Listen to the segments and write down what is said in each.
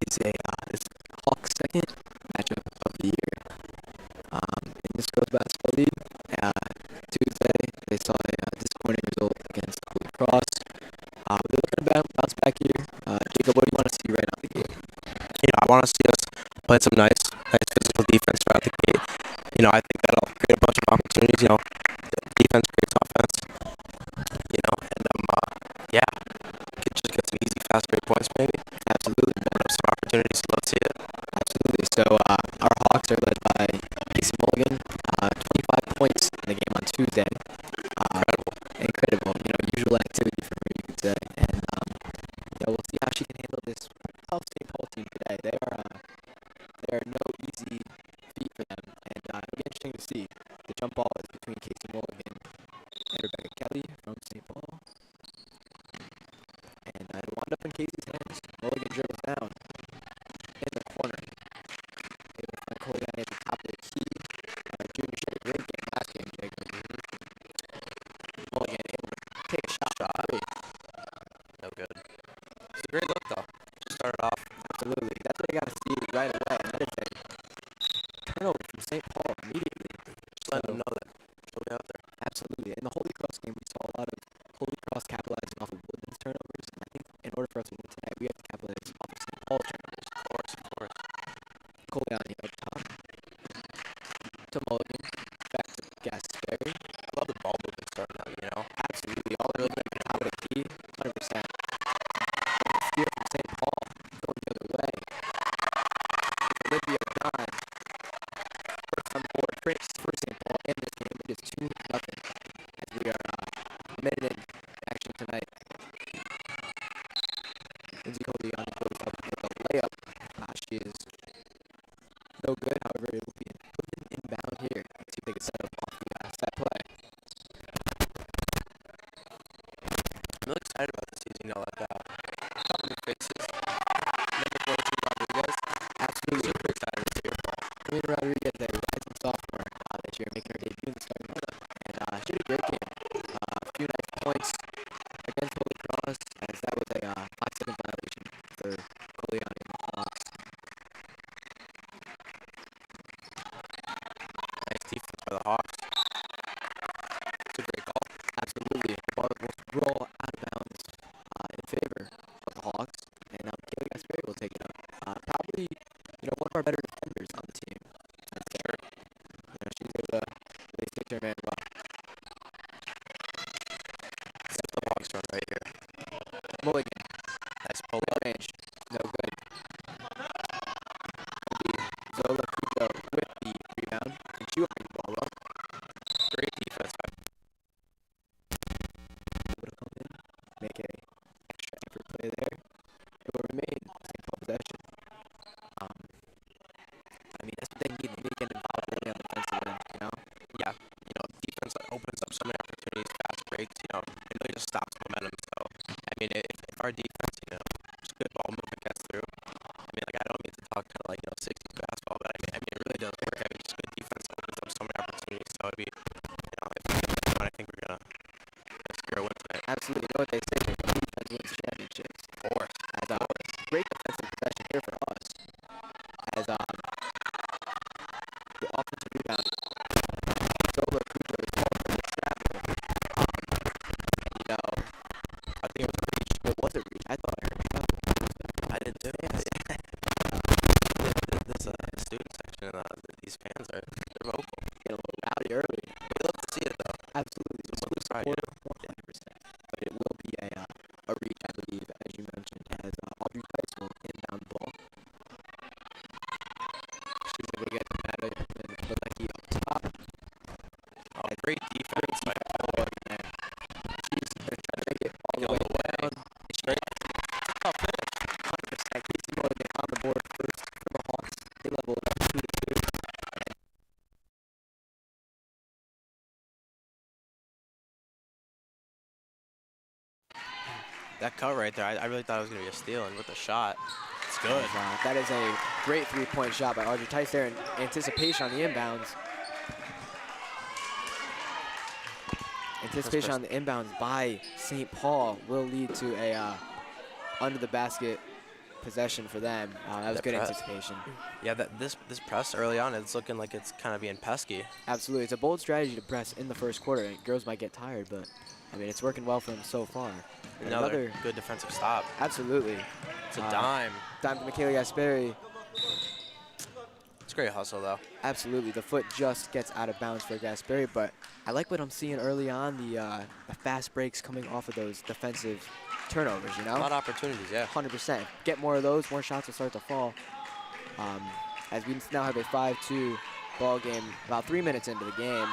is this Hawks' second matchup of the year. In this girls basketball league, Tuesday they saw a disappointing result against Holy Cross. They're looking to bounce back here. Jacob, what do you want to see right out the gate? I want to see us play some nice physical defense throughout the gate. I think that'll create a bunch of opportunities. The defense creates offense. And yeah, could just get some easy, fast break points maybe. Absolutely. Open up some opportunities. Love to see it. Absolutely. So our Hawks are led by Casey Mulligan, 25 points in the game on Tuesday. Incredible. Usual activity for her, you could say. And we'll see how she can handle this St. Paul team today. They are no easy feat for them, and it'll be interesting to see. The jump ball is between Casey Mulligan and Rebecca Kelly from St. Paul, and it'll wind up in Casey's hands. Mulligan dribbles down in the corner. Able to find Coliani at the top of the key. Junior showed a great game last game, Jacob. Mulligan able to take a shot. No good. It's a great look though. Just started off. Absolutely. That's what you got to see right away. And that is a turnover from St. Paul immediately. Just letting them know that she'll be out there. Absolutely. In the Holy Cross game, we saw a lot of Holy Cross capitalizing off of Woodland's turnovers. And I think in order for us to win tonight, we have to capitalize off of St. Paul's turnovers. Of course. Coliani up top to Mulligan. Back to Gasperry. I love the ball movement starting out, Absolutely. All really good at the top of the key. 100%. Steal from St. Paul. Going the other way. Olivia Don. First on the board for St. Paul in this game. It is 2-0 as we are a minute in action tonight. Lindsay Coliani goes up with a layup. She is no good. However, it will be an inbound here. Let's see if they can set up off the set play. I'm really excited about this season, like that. Couple new faces. Number 42 Rodriguez. Absolutely. Super excited this year. Camila Rodriguez, a rising sophomore this year, making her debut in the starting lineup. And she had a great game. A few nice points against Holy Cross, as that was a 5-second violation for Coliani and the Hawks. Nice defense by the Hawks. It's a great call. Absolutely. The ball will roll out of bounds in favor of the Hawks. And Kaylee Gasperry will take it up. Probably, one of our better defenders on the team. That's sure. She's able to really stick to her man well. That's the Hawks run right here. Mulligan. Nice pull up. Range. No good. Zola Kudo with the rebound. And she will bring the ball up. Great defense by Able to come in, make a extra effort play there. It will remain St. Paul possession. That's what they need. They need to get involved early on the defensive end, Yeah, defense opens up so many opportunities, fast breaks, it really just stops momentum. So, if our defense, just good ball movement gets through. I don't mean to talk kind of like, 60s basketball, but it really does work. Just good defense opens up so many opportunities. So it'd be, if I think we're going to secure a win tonight. Absolutely. You know what they say, defense wins championships. Of course. As great defensive possession here for us. As the offensive rebound. Zola Kudo is called for the travel. I think it was a reach. It was a reach. I thought I heard it. I did too. This student section, these fans they're vocal. Getting a little rowdy early. We love to see it though. Absolutely. Just School pride, support, 100%. But it will be a reach, I believe, as you mentioned, as Audrey Price will inbound the ball. She's able to get the matter and look like he up top. Great defense by Paul there. She's going to try to make it all the way down. Straight. Tough finish. 100%. Casey Mulligan on the board first for the Hawks. They level it up 2-2. That cut right there, I really thought it was going to be a steal, and with the shot, it's good. That is a great three-point shot by Audrey Tice there in anticipation on the inbounds. Anticipation on the inbounds by St. Paul will lead to a under the basket possession for them. That was That good press. anticipation. Yeah, this press early on, it's looking like it's kind of being pesky. Absolutely. It's a bold strategy to press in the first quarter. And girls might get tired, but, I mean, it's working well for them so far. And Another good defensive stop. Absolutely. It's a dime. Dime to Michaela Gasperi. It's great hustle, though. Absolutely. The foot just gets out of bounds for Gasperi, but I like what I'm seeing early on, the fast breaks coming off of those defensive turnovers, you know? A lot of opportunities, yeah. 100%. Get more of those, more shots will start to fall. As we now have a 5-2 ball game, about 3 minutes into the game.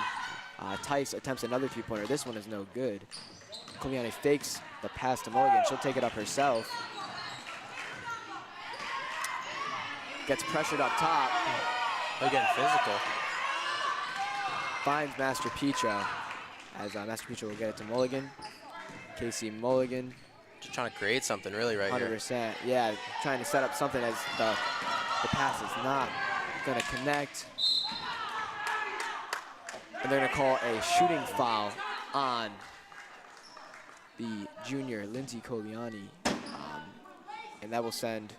Tice attempts another three-pointer. This one is no good. Koliani fakes the pass to Mulligan. She'll take it up herself. Gets pressured up top. They're getting physical. Finds Master Picho, as Master Picho will get it to Mulligan. Casey Mulligan. Just trying to create something really right here. 100%. Yeah, trying to set up something as the pass is not going to connect. And they're going to call a shooting foul on the junior, Lindsay Koliani. And that will send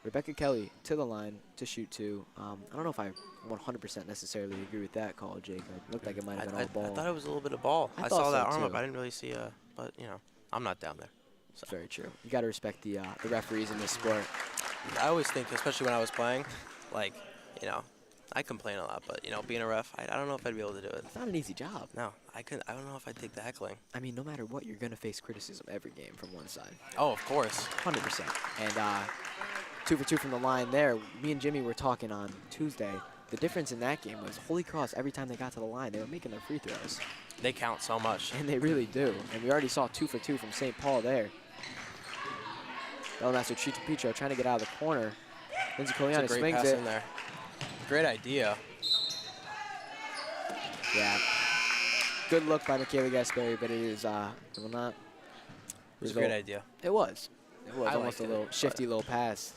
Rebecca Kelly to the line to shoot two. I don't know if I 100% necessarily agree with that call, Jacob. It looked like it might have been all ball. I thought it was a little bit of ball. I saw that arm up. I didn't really see but, you know, I'm not down there. So. Very true. You got to respect the referees in this sport. I always think, especially when I was playing, like, you know, I complain a lot, but, you know, being a ref, I don't know if I'd be able to do it. It's not an easy job. No, I don't know if I'd take the heckling. I mean, no matter what, you're going to face criticism every game from one side. Oh, of course. 100%. And 2 for 2 from the line there. Me and Jimmy were talking on Tuesday. The difference in that game was Holy Cross, every time they got to the line, they were making their free throws. They count so much. And they really do. And we already saw 2 for 2 from St. Paul there. Bellmaster Picho trying to get out of the corner. Lindsay Koliani swings it. In there. Great idea. Yeah. Good look by Michaela Gasperi, but it is it will not. It was a great idea. It was. It was almost a little shifty little pass.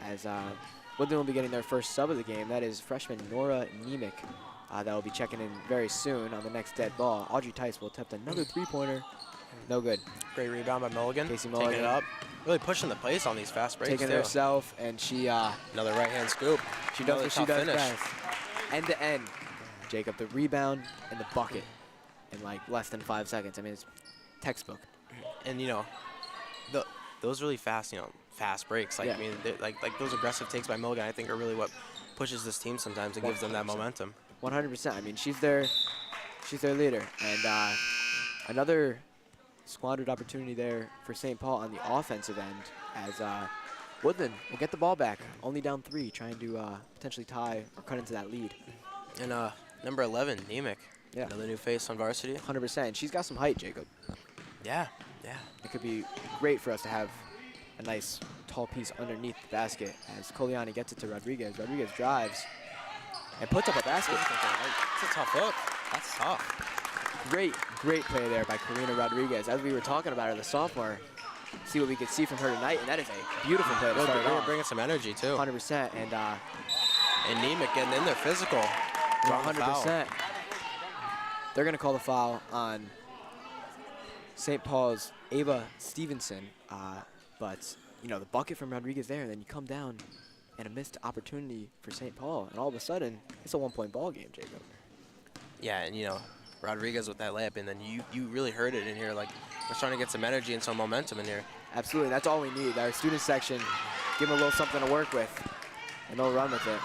As Woodland will be getting their first sub of the game. That is freshman Nora Nemec. That will be checking in very soon on the next dead ball. Audrey Tice will attempt another three-pointer. No good. Great rebound by Mulligan. Casey Mulligan. Taking it up. Really pushing the pace on these fast breaks, Taking it herself, and she... another right-hand scoop. She does what she does best. End-to-end. Jacob, the rebound and the bucket in like less than 5 seconds. I mean, it's textbook. And, you know, those really fast, you know, fast breaks. Like, yeah. I mean, like those aggressive takes by Mulligan, I think, are really what pushes this team sometimes and gives them that momentum. 100%. I mean, she's their leader. And another squandered opportunity there for St. Paul on the offensive end as Woodland will get the ball back, only down 3, trying to potentially tie or cut into that lead. And number 11, Nemec. Yeah. Another new face on varsity. 100%. She's got some height, Jacob. Yeah, yeah. It could be great for us to have a nice tall piece underneath the basket as Koliani gets it to Rodriguez. Rodriguez drives and puts up a basket. That's a tough look. That's tough. Great play there by Karina Rodriguez. As we were talking about her, the sophomore, see what we could see from her tonight, and that is a beautiful play to start off. Bringing some energy, too. 100%. And Nemec getting in there physical. 100%. They're going to call the foul on St. Paul's Ava Stevenson. But, you know, the bucket from Rodriguez there, and then you come down and a missed opportunity for St. Paul. And all of a sudden, it's a one-point ball game, Jacob. Yeah, and, you know, Rodriguez with that layup, and then you really heard it in here. Like, we're trying to get some energy and some momentum in here. Absolutely. That's all we need. Our student section, give them a little something to work with, and they'll run with it.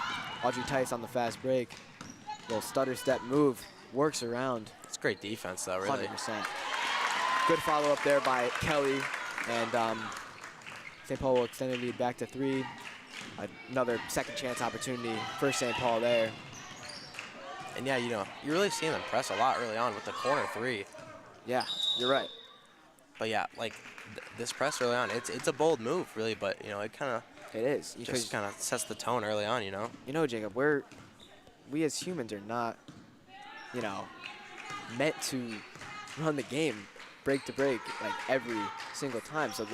Audrey Tice on the fast break. Little stutter step move. Works around. It's great defense, though, really. 100%. Good follow-up there by Kelly. And St. Paul will extend the lead back to 3. Another second chance opportunity for St. Paul there. And, yeah, you know, you're really seeing them press a lot early on with the corner 3. Yeah, you're right. But, yeah, like, this press early on, it's a bold move, really. But, you know, it kind of... It is. Just kind of sets the tone early on, you know? You know, Jacob, we as humans are not, you know, meant to run the game break to break like every single time. So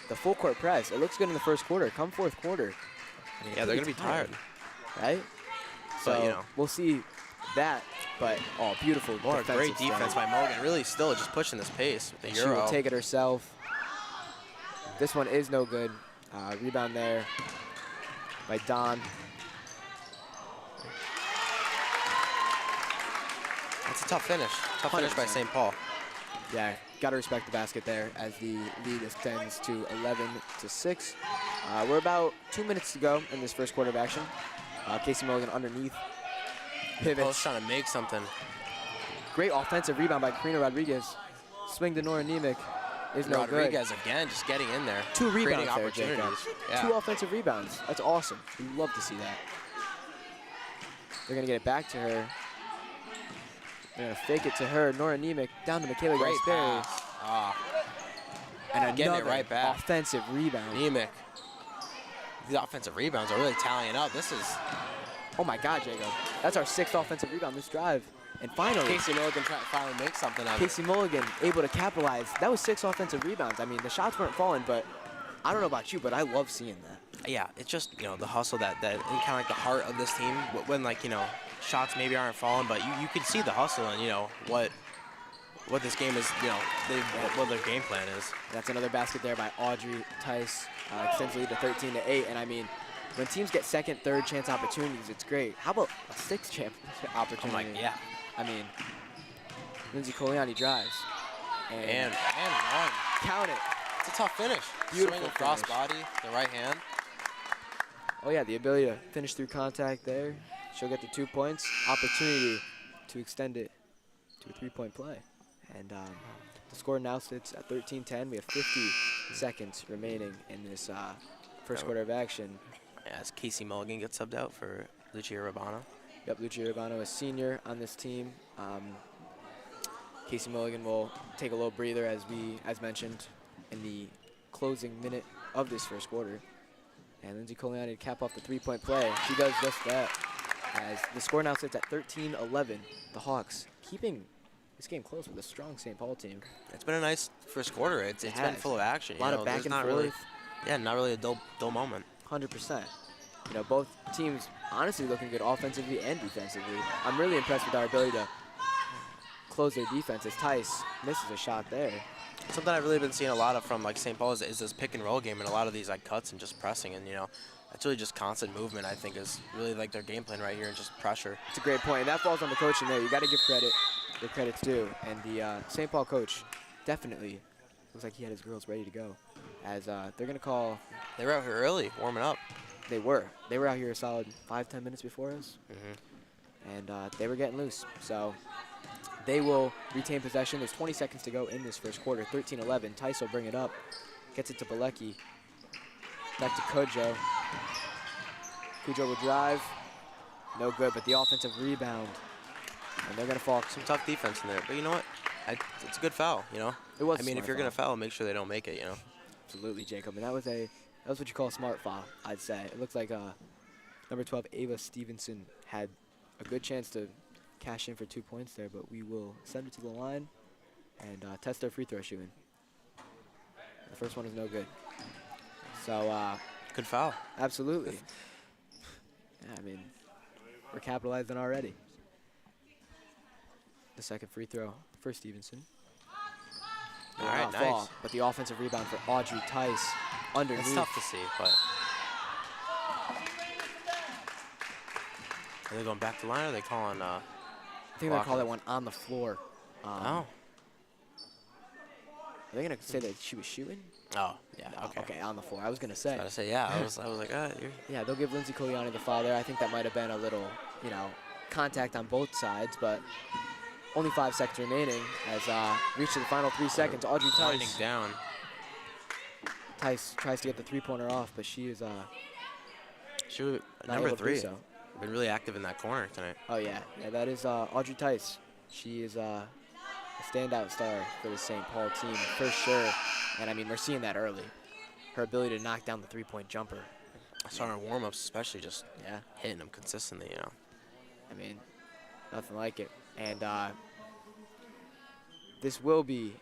the full court press, it looks good in the first quarter. Come fourth quarter, I mean, yeah, they're gonna be tired, right? So but, you know, we'll see that. But beautiful, great defense by Mulligan. Really, still just pushing this pace with the Euro. She will take it herself. This one is no good. Rebound there by Don. That's a tough finish. Tough finish by 100%. St. Paul. Yeah, got to respect the basket there as the lead extends to 11-6. We're about 2 minutes to go in this first quarter of action. Casey Mulligan underneath. Pivots. Post trying to make something. Great offensive rebound by Karina Rodriguez. Swing to Nora Nemec is no good. Rodriguez again, just getting in there. 2 rebounds there, opportunities. Jacob. Yeah. 2 offensive rebounds. That's awesome. We love to see that. They're going to get it back to her. They're going to fake it to her. Nora Nemec down to Michaela Great Gasperi. pass. And getting it another right back. offensive rebound. Nemec. The offensive rebounds are really tallying up. This is... Oh my God, Jacob. That's our 6th offensive rebound this drive. And finally, Casey Mulligan trying to finally make something out of it. Casey Mulligan able to capitalize. That was 6 offensive rebounds. I mean, the shots weren't falling, but I don't know about you, but I love seeing that. Yeah, it's just, you know, the hustle that kind of like the heart of this team. When, like, you know, shots maybe aren't falling, but you can see the hustle and, you know, what this game is, you know, what their game plan is. That's another basket there by Audrey Tice. Extends the lead to 13-8. And I mean, when teams get second, third chance opportunities, it's great. How about a 6th chance opportunity? Oh my, yeah. I mean, Lindsay Coliani drives. And one. Count it. It's a tough finish. Beautiful Swing across finish. body, the right hand. Oh yeah, the ability to finish through contact there. She'll get the 2 points. Opportunity to extend it to a 3-point play. And the score now sits at 13-10. We have 50 seconds remaining in this first quarter of action. As Casey Mulligan gets subbed out for Lucia Rabano. Yep, Lucia Urbano, a senior on this team. Casey Mulligan will take a little breather as mentioned, in the closing minute of this first quarter. And Lindsay Coliani to cap off the 3-point play. She does just that. As the score now sits at 13-11. The Hawks keeping this game close with a strong St. Paul team. It's been a nice first quarter. It's been full of action. A lot of back and forth. Not really a dull moment. 100%. You know, both teams honestly looking good offensively and defensively. I'm really impressed with our ability to close their defense as Tice misses a shot there. Something I've really been seeing a lot of from like St. Paul is this pick and roll game and a lot of these like cuts and just pressing, and you know, it's really just constant movement. I think is really like their game plan right here, and just pressure. It's a great point, and that falls on the coaching there. You got to give credit where credit's due, and the St. Paul coach definitely looks like he had his girls ready to go. As they're gonna call. They were out here early, warming up. They were out here a solid 5-10 minutes before us, and they were getting loose. So they will retain possession. There's 20 seconds to go in this first quarter. 13-11. Tice will bring it up. Gets it to Bilecki. Back to Kojo. Kojo will drive. No good, but the offensive rebound. And they're going to fall. Some tough defense in there. But you know what? It's a good foul, you know? It was. I mean, if you're going to foul, make sure they don't make it, you know? Absolutely, Jacob. And that was what you call a smart foul, I'd say. It looks like number 12, Ava Stevenson, had a good chance to cash in for 2 points there, but we will send it to the line and test their free throw shooting. The first one is no good. So, good foul. Absolutely. Yeah, I mean, we're capitalizing already. The second free throw for Stevenson. All right, nice. But the offensive rebound for Audrey Tice underneath. It's tough to see, but are they going back to line, or are they calling? I think they call that one on the floor. Oh. Are they gonna say that she was shooting? Oh, yeah. No, Okay. Okay, on the floor. I was gonna say. Yeah. I was like, Yeah, they'll give Lindsay Coliani the foul there. I think that might have been a little, you know, contact on both sides, but only 5 seconds remaining as reached to the final 3 seconds. Audrey winding Tice. down. Tice tries to get the 3-pointer off, but she is Number 3. So. Been really active in that corner tonight. Oh yeah, that is Audrey Tice. She is a standout star for the St. Paul team for sure, and I mean we're seeing that early. Her ability to knock down the 3-point jumper. I saw her in warm-ups, especially just Yeah. hitting them consistently. You know. I mean, nothing like it. And this will be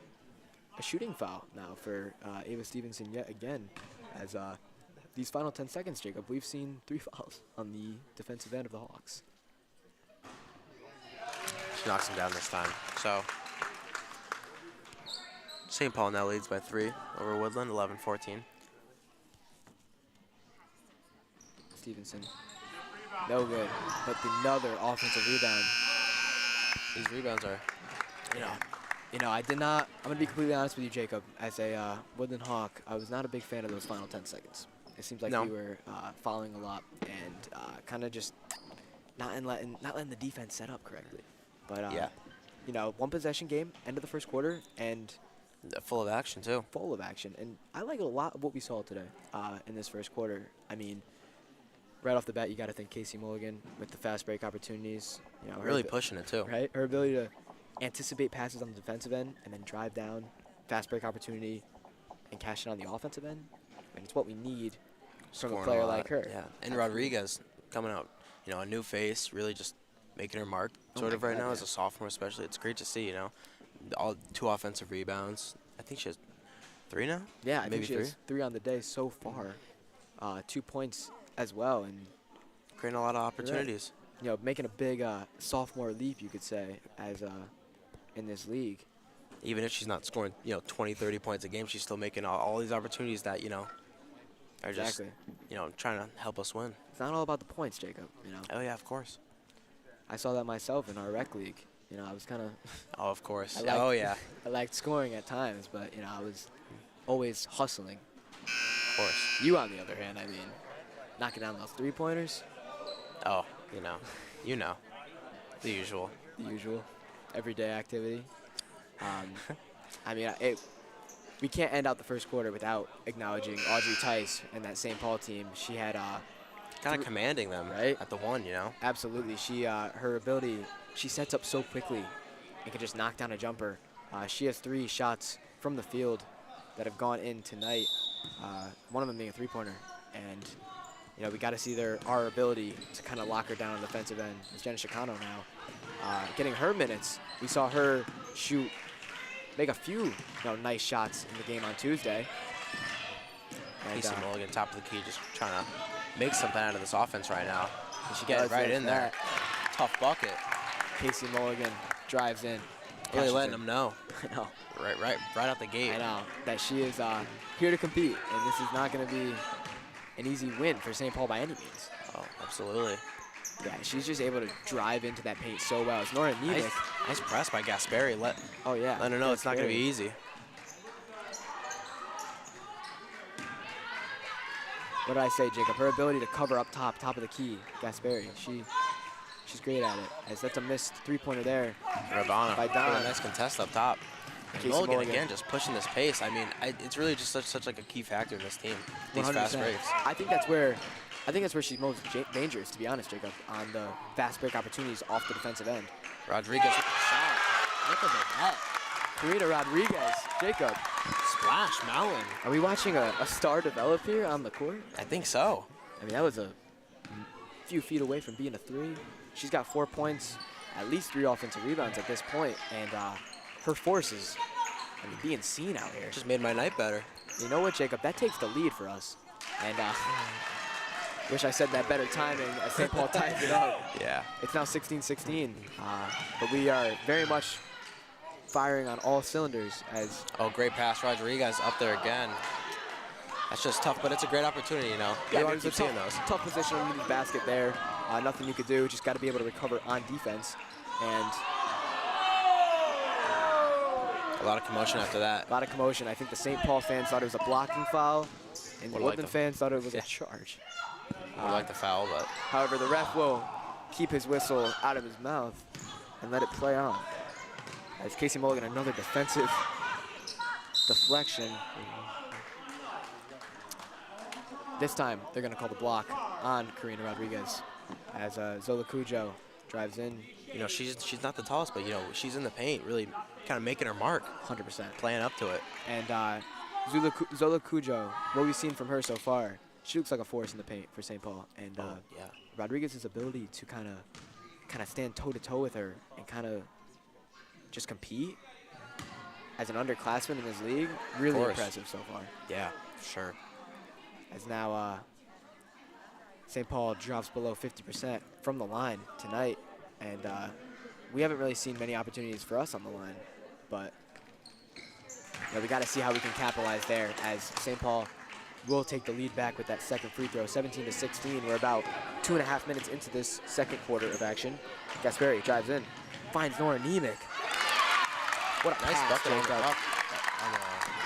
a shooting foul now for Ava Stevenson yet again, as these final 10 seconds, Jacob, we've seen 3 fouls on the defensive end of the Hawks. She knocks him down this time. So St. Paul now leads by 3 over Woodland, 11-14. Stevenson. No good. But another offensive rebound. These rebounds are, I did not. I'm going to be completely honest with you, Jacob. As a Woodland Hawk, I was not a big fan of those final 10 seconds. It seems like we were fouling a lot and kind of just not letting the defense set up correctly. But, one possession game, end of the first quarter, and full of action, too. Full of action. And I like a lot of what we saw today in this first quarter. I mean, right off the bat, you got to thank Casey Mulligan with the fast break opportunities. Really pushing it, too. Right? Her ability to anticipate passes on the defensive end and then drive down, fast break opportunity, and cash it on the offensive end. And it's what we need from a player like her. Yeah. And Rodriguez coming out, a new face, really just making her mark right now as a sophomore especially. It's great to see, all 2 offensive rebounds. I think she has 3 now? Yeah, I maybe think she has 3 on the day so far. 2 points as well. And creating a lot of opportunities. Right. Making a big sophomore leap, you could say, as in this league. Even if she's not scoring, 20, 30 points a game, she's still making all these opportunities that, are just, trying to help us win. It's not all about the points, Jacob, Oh, yeah, of course. I saw that myself in our rec league. I was kind of... Oh, of course. I liked scoring at times, but, I was always hustling. Of course. You, on the other hand, knocking down those 3-pointers. Oh, the usual. The usual. Everyday activity. We can't end out the first quarter without acknowledging Audrey Tice and that St. Paul team. She had kind of commanding them right at the one, Absolutely. She her ability. She sets up so quickly and can just knock down a jumper. She has 3 shots from the field that have gone in tonight. One of them being a 3-pointer, and we got to see our ability to kind of lock her down on the defensive end. It's Jenna Chicano now. Getting her minutes, we saw her make a few nice shots in the game on Tuesday. Casey Mulligan, top of the key, just trying to make something out of this offense right now. And she gets right in there. Tough bucket. Casey Mulligan drives in. Really letting them know. I know. Right out the gate. I know that she is here to compete, and this is not going to be an easy win for St. Paul by any means. Oh, absolutely. Yeah, she's just able to drive into that paint so well. It's Nora Nemec. Nice press by Gasperi. Letting her know it's not going to be easy. What did I say, Jacob? Her ability to cover up top of the key, Gasperi. She's great at it. As that's a missed 3-pointer there. Ravana. By Don. Nice contest up top. And Mulligan again just pushing this pace. I mean, it's really just such like a key factor in this team. These 100%. Fast breaks. I think that's where she's most dangerous, to be honest, Jacob, on the fast break opportunities off the defensive end. Rodriguez with the shot. Look at that. Karina Rodriguez. Jacob. Splash, Malin. Are we watching a star develop here on the court? I think so. I mean, that was a few feet away from being a 3. She's got 4 points, at least 3 offensive rebounds at this point, and her force is being seen out here. Just made my night better. You know what, Jacob? That takes the lead for us. And wish I said that better timing as St. Paul ties it up. Yeah. It's now 16-16, but we are very much firing on all cylinders as... Oh, great pass. Rodriguez up there again. That's just tough, but it's a great opportunity, Yeah, you want to keep seeing those. Tough position underneath the basket there. Nothing you could do. Just got to be able to recover on defense. And a lot of commotion after that. A lot of commotion. I think the St. Paul fans thought it was a blocking foul, and the Woodland fans thought it was a charge. I like the foul, but... However, the ref will keep his whistle out of his mouth and let it play on. As Casey Mulligan, another defensive deflection. This time, they're going to call the block on Karina Rodriguez as Zola Cujo drives in. She's not the tallest, but, she's in the paint, really kind of making her mark. 100%. Playing up to it. And Zola Cujo, what we've seen from her so far, she looks like a force in the paint for St. Paul. And Rodriguez's ability to kind of stand toe-to-toe with her and kind of just compete as an underclassman in this league, really impressive so far. Yeah, sure. As now St. Paul drops below 50% from the line tonight, and we haven't really seen many opportunities for us on the line, but we got to see how we can capitalize there as St. Paul will take the lead back with that second free throw, 17-16. We're about 2.5 minutes into this second quarter of action. Gasperi drives in, finds Nora Nemec. What a Nice pass, bucket on the Jacob. block.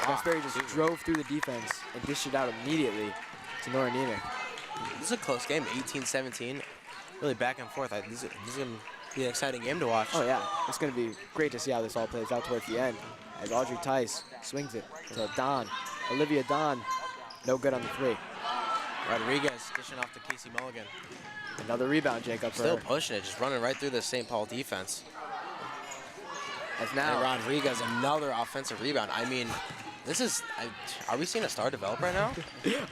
Gasperi just drove through the defense and dished it out immediately to Nora Nemec. This is a close game, 18-17. Really back and forth. This is going to be an exciting game to watch. Oh yeah, it's going to be great to see how this all plays out towards the end. As Audrey Tice swings it to Olivia Don. No good on the three. Rodriguez dishing off to Casey Mulligan. Another rebound, Jacob. Still pushing it, just running right through the St. Paul defense. As now, And Rodriguez, another offensive rebound. I mean, this is, are we seeing a star develop right now?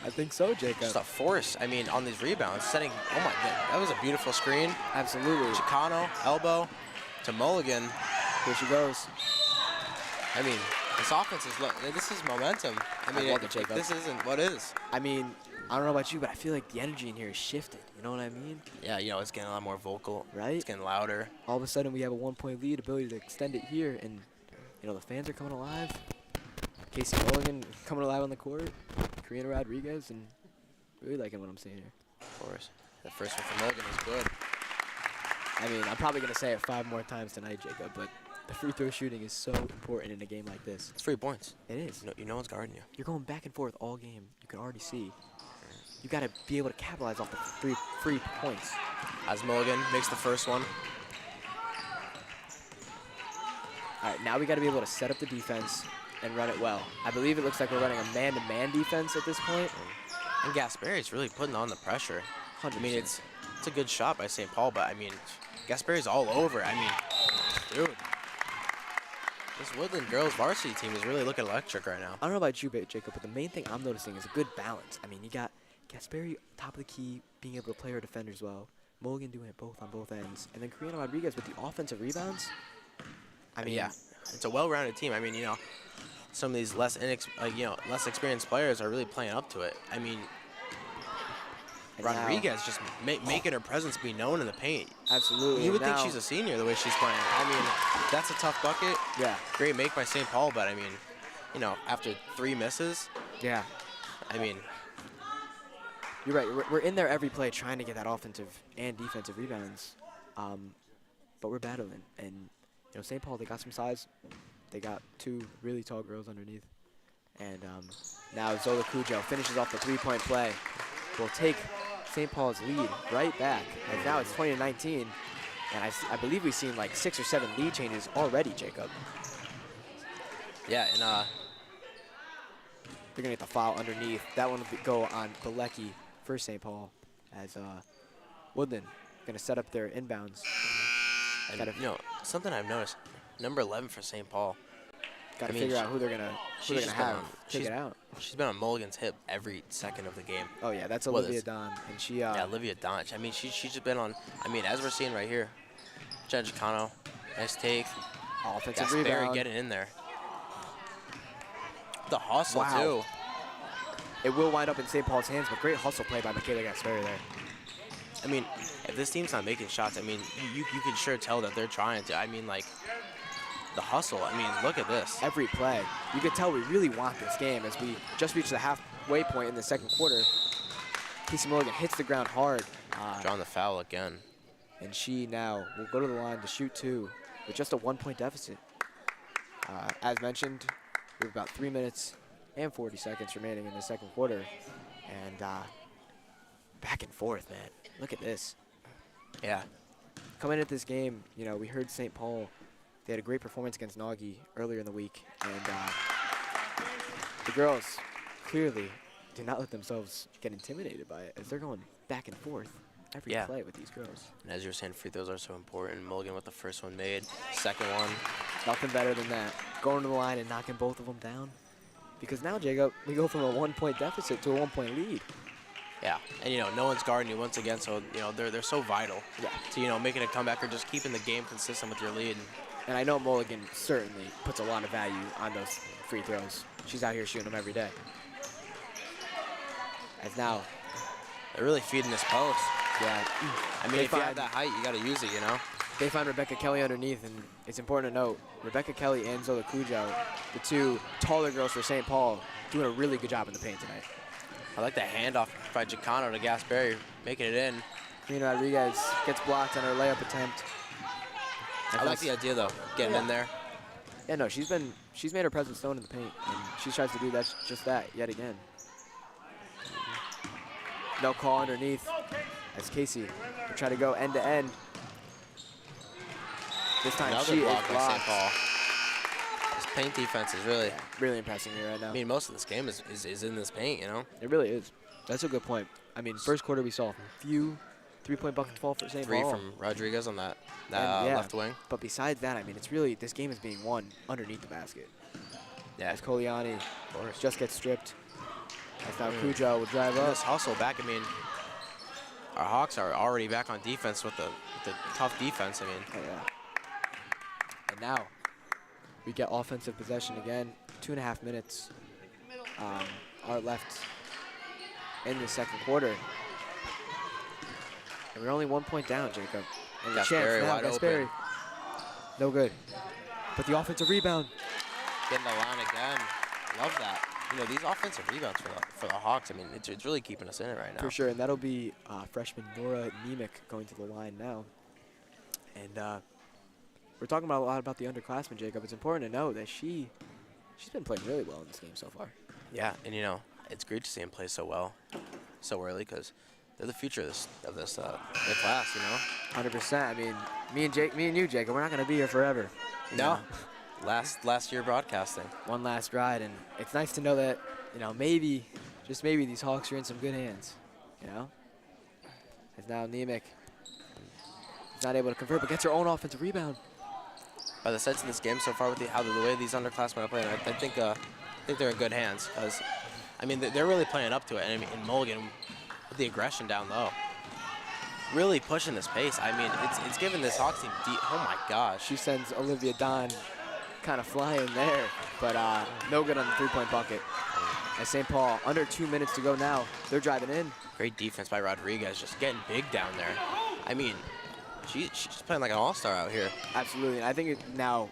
I think so, Jacob. Just a force, I mean, on these rebounds. Setting, oh my god, that was a beautiful screen. Absolutely. Chicano, elbow to Mulligan. Here she goes. I mean, this offense is, this is momentum. I mean, love it, Jacob. this isn't, what is? I mean, I don't know about you, but I feel like the energy in here is shifted. You know what I mean? Yeah, you know, it's getting a lot more vocal. Right? It's getting louder. All of a sudden, we have a 1-point lead, ability to extend it here, and, you know, the fans are coming alive. Casey Mulligan coming alive on the court. Karina Rodriguez, and really liking what I'm seeing here. Of course. The first one from Mulligan is good. I mean, I'm probably going to say it 5 more times tonight, Jacob, but the free throw shooting is so important in a game like this. It's 3 points. It is. You know one's guarding you. You're going back and forth all game. You can already see. You got to be able to capitalize off the free points. As Mulligan makes the first one. All right, now we got to be able to set up the defense and run it well. I believe it looks like we're running a man-to-man defense at this point. And Gasperi's really putting on the pressure. 100%. I mean, it's a good shot by St. Paul, but I mean, Gasperi's all over. I mean, dude, this Woodland girls varsity team is really looking electric right now. I don't know about you, Jacob, but the main thing I'm noticing is a good balance. I mean, you got Gasperi top of the key, being able to play her defenders well. Mulligan doing it both on both ends. And then Karina Rodriguez with the offensive rebounds. I mean, Yeah, it's a well-rounded team. I mean, you know, some of these less experienced players are really playing up to it. I mean, and Rodriguez just making her presence be known in the paint. Absolutely. You would think she's a senior the way she's playing. I mean, that's a tough bucket. Yeah. Great make by St. Paul, but I mean, you know, after 3 misses, Yeah. I mean, You're right. We're in there every play trying to get that offensive and defensive rebounds. But we're battling. And, you know, St. Paul, they got some size. They got 2 really tall girls underneath. And now Zola Cujo finishes off the 3-point play. Will take St. Paul's lead right back. And now it's 20-19. And I believe we've seen like 6 or 7 lead changes already, Jacob. yeah, and They're going to get the foul underneath. That one will go on Galecki for St. Paul as Woodland going to set up their inbounds. and you know, something I've noticed, number 11 for St. Paul. Got to I mean, figure out who they're going to have take she's- it out. She's been on Mulligan's hip every second of the game. Oh, yeah, that's Well, Olivia it's- Don. And she, Yeah, Olivia Donch. I mean, she's just been on, I mean, as we're seeing right here, Jen Chicano, nice take. offensive Gasperi rebound. getting in there. The hustle, Wow. too. It will wind up in St. Paul's hands, but great hustle play by Michaela Gasperi there. I mean, if this team's not making shots, I mean, you can sure tell that they're trying to. I mean, like, the hustle. I mean, look at this. Every play. You can tell we really want this game as we just reached the halfway point in the second quarter. Casey Mulligan hits the ground hard. Drawing the foul again. And she now will go to the line to shoot 2 with just a 1-point deficit. As mentioned, we have about 3 minutes and 40 seconds remaining in the second quarter. And back and forth, man. Look at this. Yeah. Coming into this game, you know, we heard St. Paul, they had a great performance against Nagy earlier in the week. And the girls clearly do not let themselves get intimidated by it as they're going back and forth every Yeah. play with these girls. And as you were saying, free throws are so important. Mulligan with the first one made. Second one. Nothing better than that. Going to the line and knocking both of them down. Because now, Jacob, we go from a 1-point deficit to a 1-point lead. Yeah. And, you know, no one's guarding you once again, so, you know, they're so vital Yeah. to, you know, making a comeback or just keeping the game consistent with your lead. And I know Mulligan certainly puts a lot of value on those free throws. She's out here shooting them every day. As now, They're really feeding this post. yeah, I mean, if you have that height, you got to use it, you know? they find Rebecca Kelly underneath, and it's important to note, Rebecca Kelly and Zola Cujo, the 2 taller girls for St. Paul, doing a really good job in the paint tonight. I like the handoff by Chicano to Gasperi, making it in. Karina Rodriguez gets blocked on her layup attempt. I like the idea though, getting in there. Yeah, no, she's made her presence known in the paint, and she tries to do just that yet again. No call underneath as Casey will try to go end to end. This time Another she block is by blocked. St. Paul. This paint defense is really impressing me right now. I mean, most of this game is in this paint, you know? It really is. That's a good point. I mean, first quarter we saw a few three-point buckets fall for St. Paul. 3 from Rodriguez on that Yeah, left wing. But besides that, I mean, it's really, this game is being won underneath the basket. Yeah. As Koliani just gets stripped. As now Cujo will drive up. This hustle back, I mean, our Hawks are already back on defense with the tough defense, I mean. Oh, yeah. And now we get offensive possession again. 2.5 minutes are left in the second quarter. And we're only 1 point down, Jacob. And the chance now, wide Gasperi. open. No good. But the offensive rebound. Getting the line again. Love that. You know, these offensive rebounds for the Hawks, I mean, it's really keeping us in it right now. For sure, and that'll be freshman Nora Nemec going to the line now. And we're talking about a lot about the underclassmen, Jacob. It's important to know that she's been playing really well in this game so far. Yeah, and you know, it's great to see them play so well, so early, because they're the future of this their class, you know. 100%. I mean, me and you, Jacob, we're not going to be here forever. No. Last year broadcasting. One last ride, and it's nice to know that, you know, maybe, just maybe, these Hawks are in some good hands, you know? As now Nemec is not able to convert, but gets her own offensive rebound. By the sense of this game so far, with the way these underclassmen are playing, I think they're in good hands, because, I mean, they're really playing up to it. And I mean, in Mulligan, with the aggression down low, really pushing this pace. I mean, it's giving this Hawks team oh my gosh. She sends Olivia Don kind of flying there, but no good on the three-point bucket. And St. Paul, under 2 minutes to go now, they're driving in. Great defense by Rodriguez, just getting big down there. I mean, she's playing like an all-star out here. Absolutely, and I think now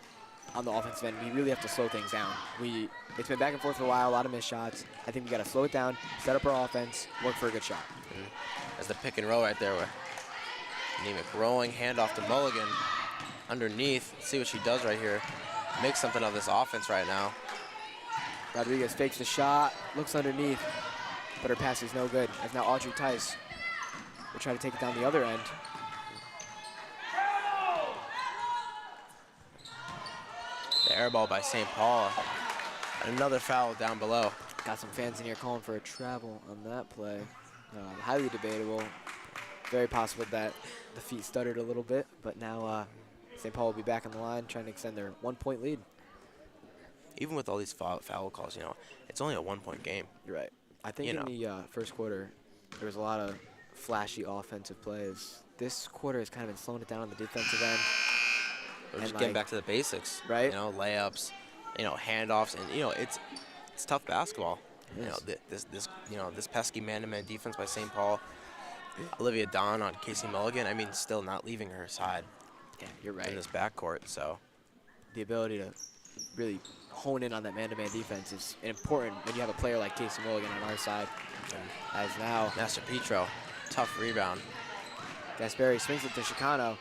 on the offensive end, we really have to slow things down. It's been back and forth for a while, a lot of missed shots. I think we got to slow it down, set up our offense, work for a good shot. As the pick and roll right there with Nemec rolling, handoff to Mulligan. Underneath, let's see what she does right here. Make something of this offense right now. Rodriguez fakes the shot, looks underneath, but her pass is no good. As now Audrey Tice will try to take it down the other end. The air ball by St. Paul. Another foul down below. Got some fans in here calling for a travel on that play. Highly debatable. Very possible that the feet stuttered a little bit, but now St. Paul will be back on the line trying to extend their 1 point lead. Even with all these foul calls, you know, it's only a 1 point game. You're right. I think in the first quarter, there was a lot of flashy offensive plays. This quarter has kind of been slowing it down on the defensive end. We're just getting back to the basics, right? You know, layups, you know, handoffs, and you know, it's tough basketball. You know, this pesky man-to-man defense by St. Paul. Olivia Don on Casey Mulligan. I mean, still not leaving her side. Yeah, you're right. In this backcourt, so the ability to really hone in on that man-to-man defense is important when you have a player like Casey Mulligan on our side. As now, Master Petro, tough rebound. Gasperi swings it to Chicano.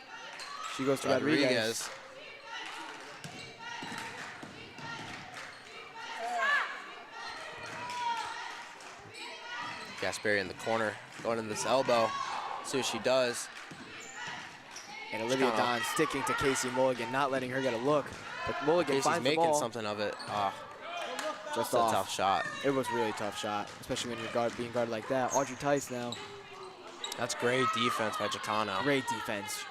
She goes to Rodriguez. Gasperi in the corner, going to this elbow. See what she does. And Olivia Don sticking to Casey Mulligan, not letting her get a look. But Mulligan finds the ball. Casey's making something of it. Just a tough shot. It was a really tough shot, especially when you're being guarded like that. Audrey Tice now. That's great defense by Chicano. Great defense.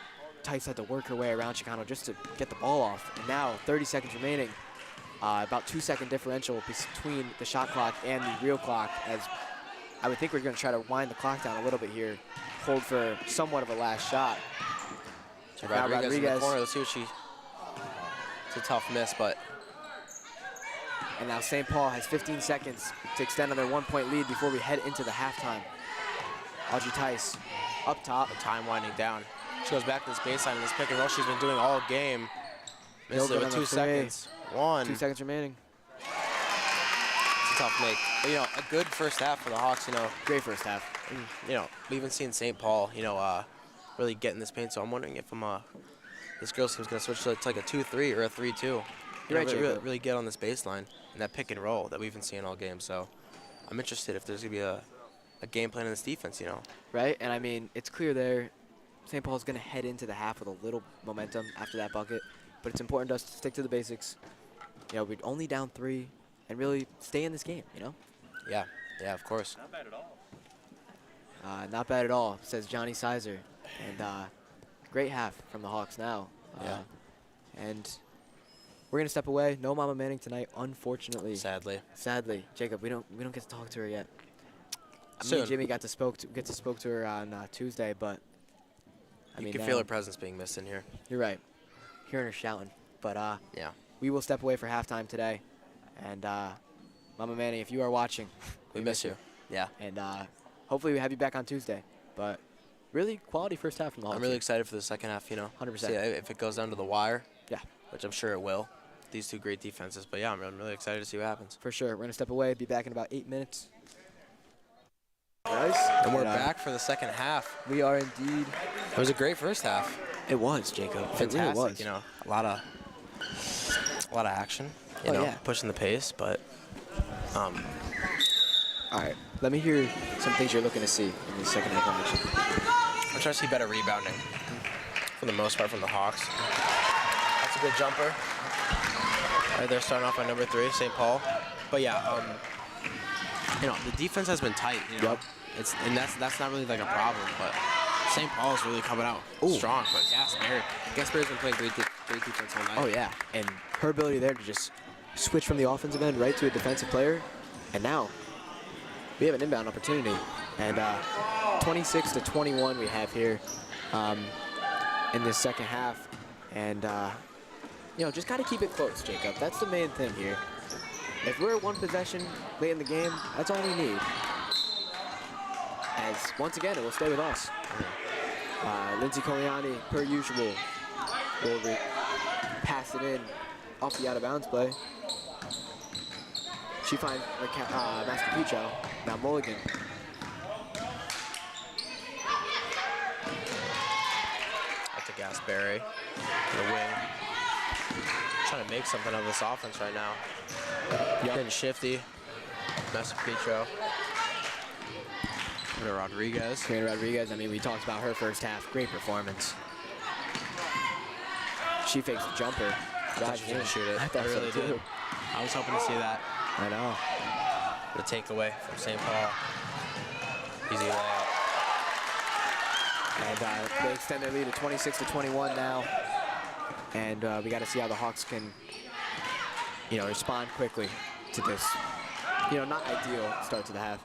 Tice had to work her way around Chicano just to get the ball off. And now, 30 seconds remaining. About 2 second differential between the shot clock and the real clock, as I would think we're going to try to wind the clock down a little bit here. Hold for somewhat of a last shot. Rodriguez in the corner. Let's see what she... It's a tough miss, but... And now St. Paul has 15 seconds to extend on their 1 point lead before we head into the halftime. Audrey Tice up top. The time winding down. She goes back to this baseline in this pick and roll she's been doing all game. Misses it with 2 seconds. 2 seconds remaining. It's tough make. But, a good first half for the Hawks, Great first half. And, we even seen St. Paul, really get in this paint. So I'm wondering if this girls team's going to switch to like a 2-3 or a 3-2. You're right, Really get on this baseline and that pick and roll that we've been seeing all game. So I'm interested if there's going to be a game plan in this defense, Right, and I mean, it's clear there St. Paul's going to head into the half with a little momentum after that bucket, but it's important to us to stick to the basics. We're only down 3 and really stay in this game, Yeah, of course. Not bad at all. Not bad at all, says Johnny Sizer. And great half from the Hawks now. Yeah. And we're going to step away. No Mama Manning tonight, unfortunately. Sadly. Sadly. Jacob, we don't get to talk to her yet. Me Soon. and Jimmy get to spoke to her on Tuesday, but You can feel her presence being missed in here. You're right. Hearing her shouting. But Yeah. we will step away for halftime today. And Mama Manny, if you are watching, We miss you. Yeah. And hopefully we have you back on Tuesday. But really quality first half from the Hawks. I'm really excited for the second half, 100%. See if it goes down to the wire. Yeah. Which I'm sure it will. These two great defenses. But yeah, I'm really excited to see what happens. For sure. We're going to step away, be back in about 8 minutes. Guys, And we're back for the second half. We are indeed. It was a great first half. It was, Jacob. Fantastic. It really was. A lot of action. Yeah. Pushing the pace, but All right. Let me hear some things you're looking to see in the second half action. I'm trying to see better rebounding for the most part from the Hawks. That's a good jumper. Right, they're starting off by number 3, St. Paul. But yeah, the defense has been tight. Yep. And that's not really like a problem, but St. Paul's really coming out strong. But Gasperry's been playing great defense all night. Oh, yeah. And her ability there to just switch from the offensive end right to a defensive player. And now we have an inbound opportunity. And 26-21 we have here in this second half. And, just got to keep it close, Jacob. That's the main thing here. If we're one possession late in the game, that's all we need. As, once again, it will stay with us. Lindsay Coliani, per usual, will pass it in off the out-of-bounds play. She finds Mascapucho. Now Mulligan. That's a Gasperry. The wing. Trying to make something of this offense right now. Getting shifty. Mascapucho. Rodriguez. Karina Rodriguez, I mean, we talked about her first half. Great performance. She fakes the jumper. I thought she was going to shoot it. I thought really so too. did. I was hoping to see that. I know. The takeaway from St. Paul. Easy layup. And they extend their lead to 26-21 now. And we got to see how the Hawks can, respond quickly to this, not ideal start to the half.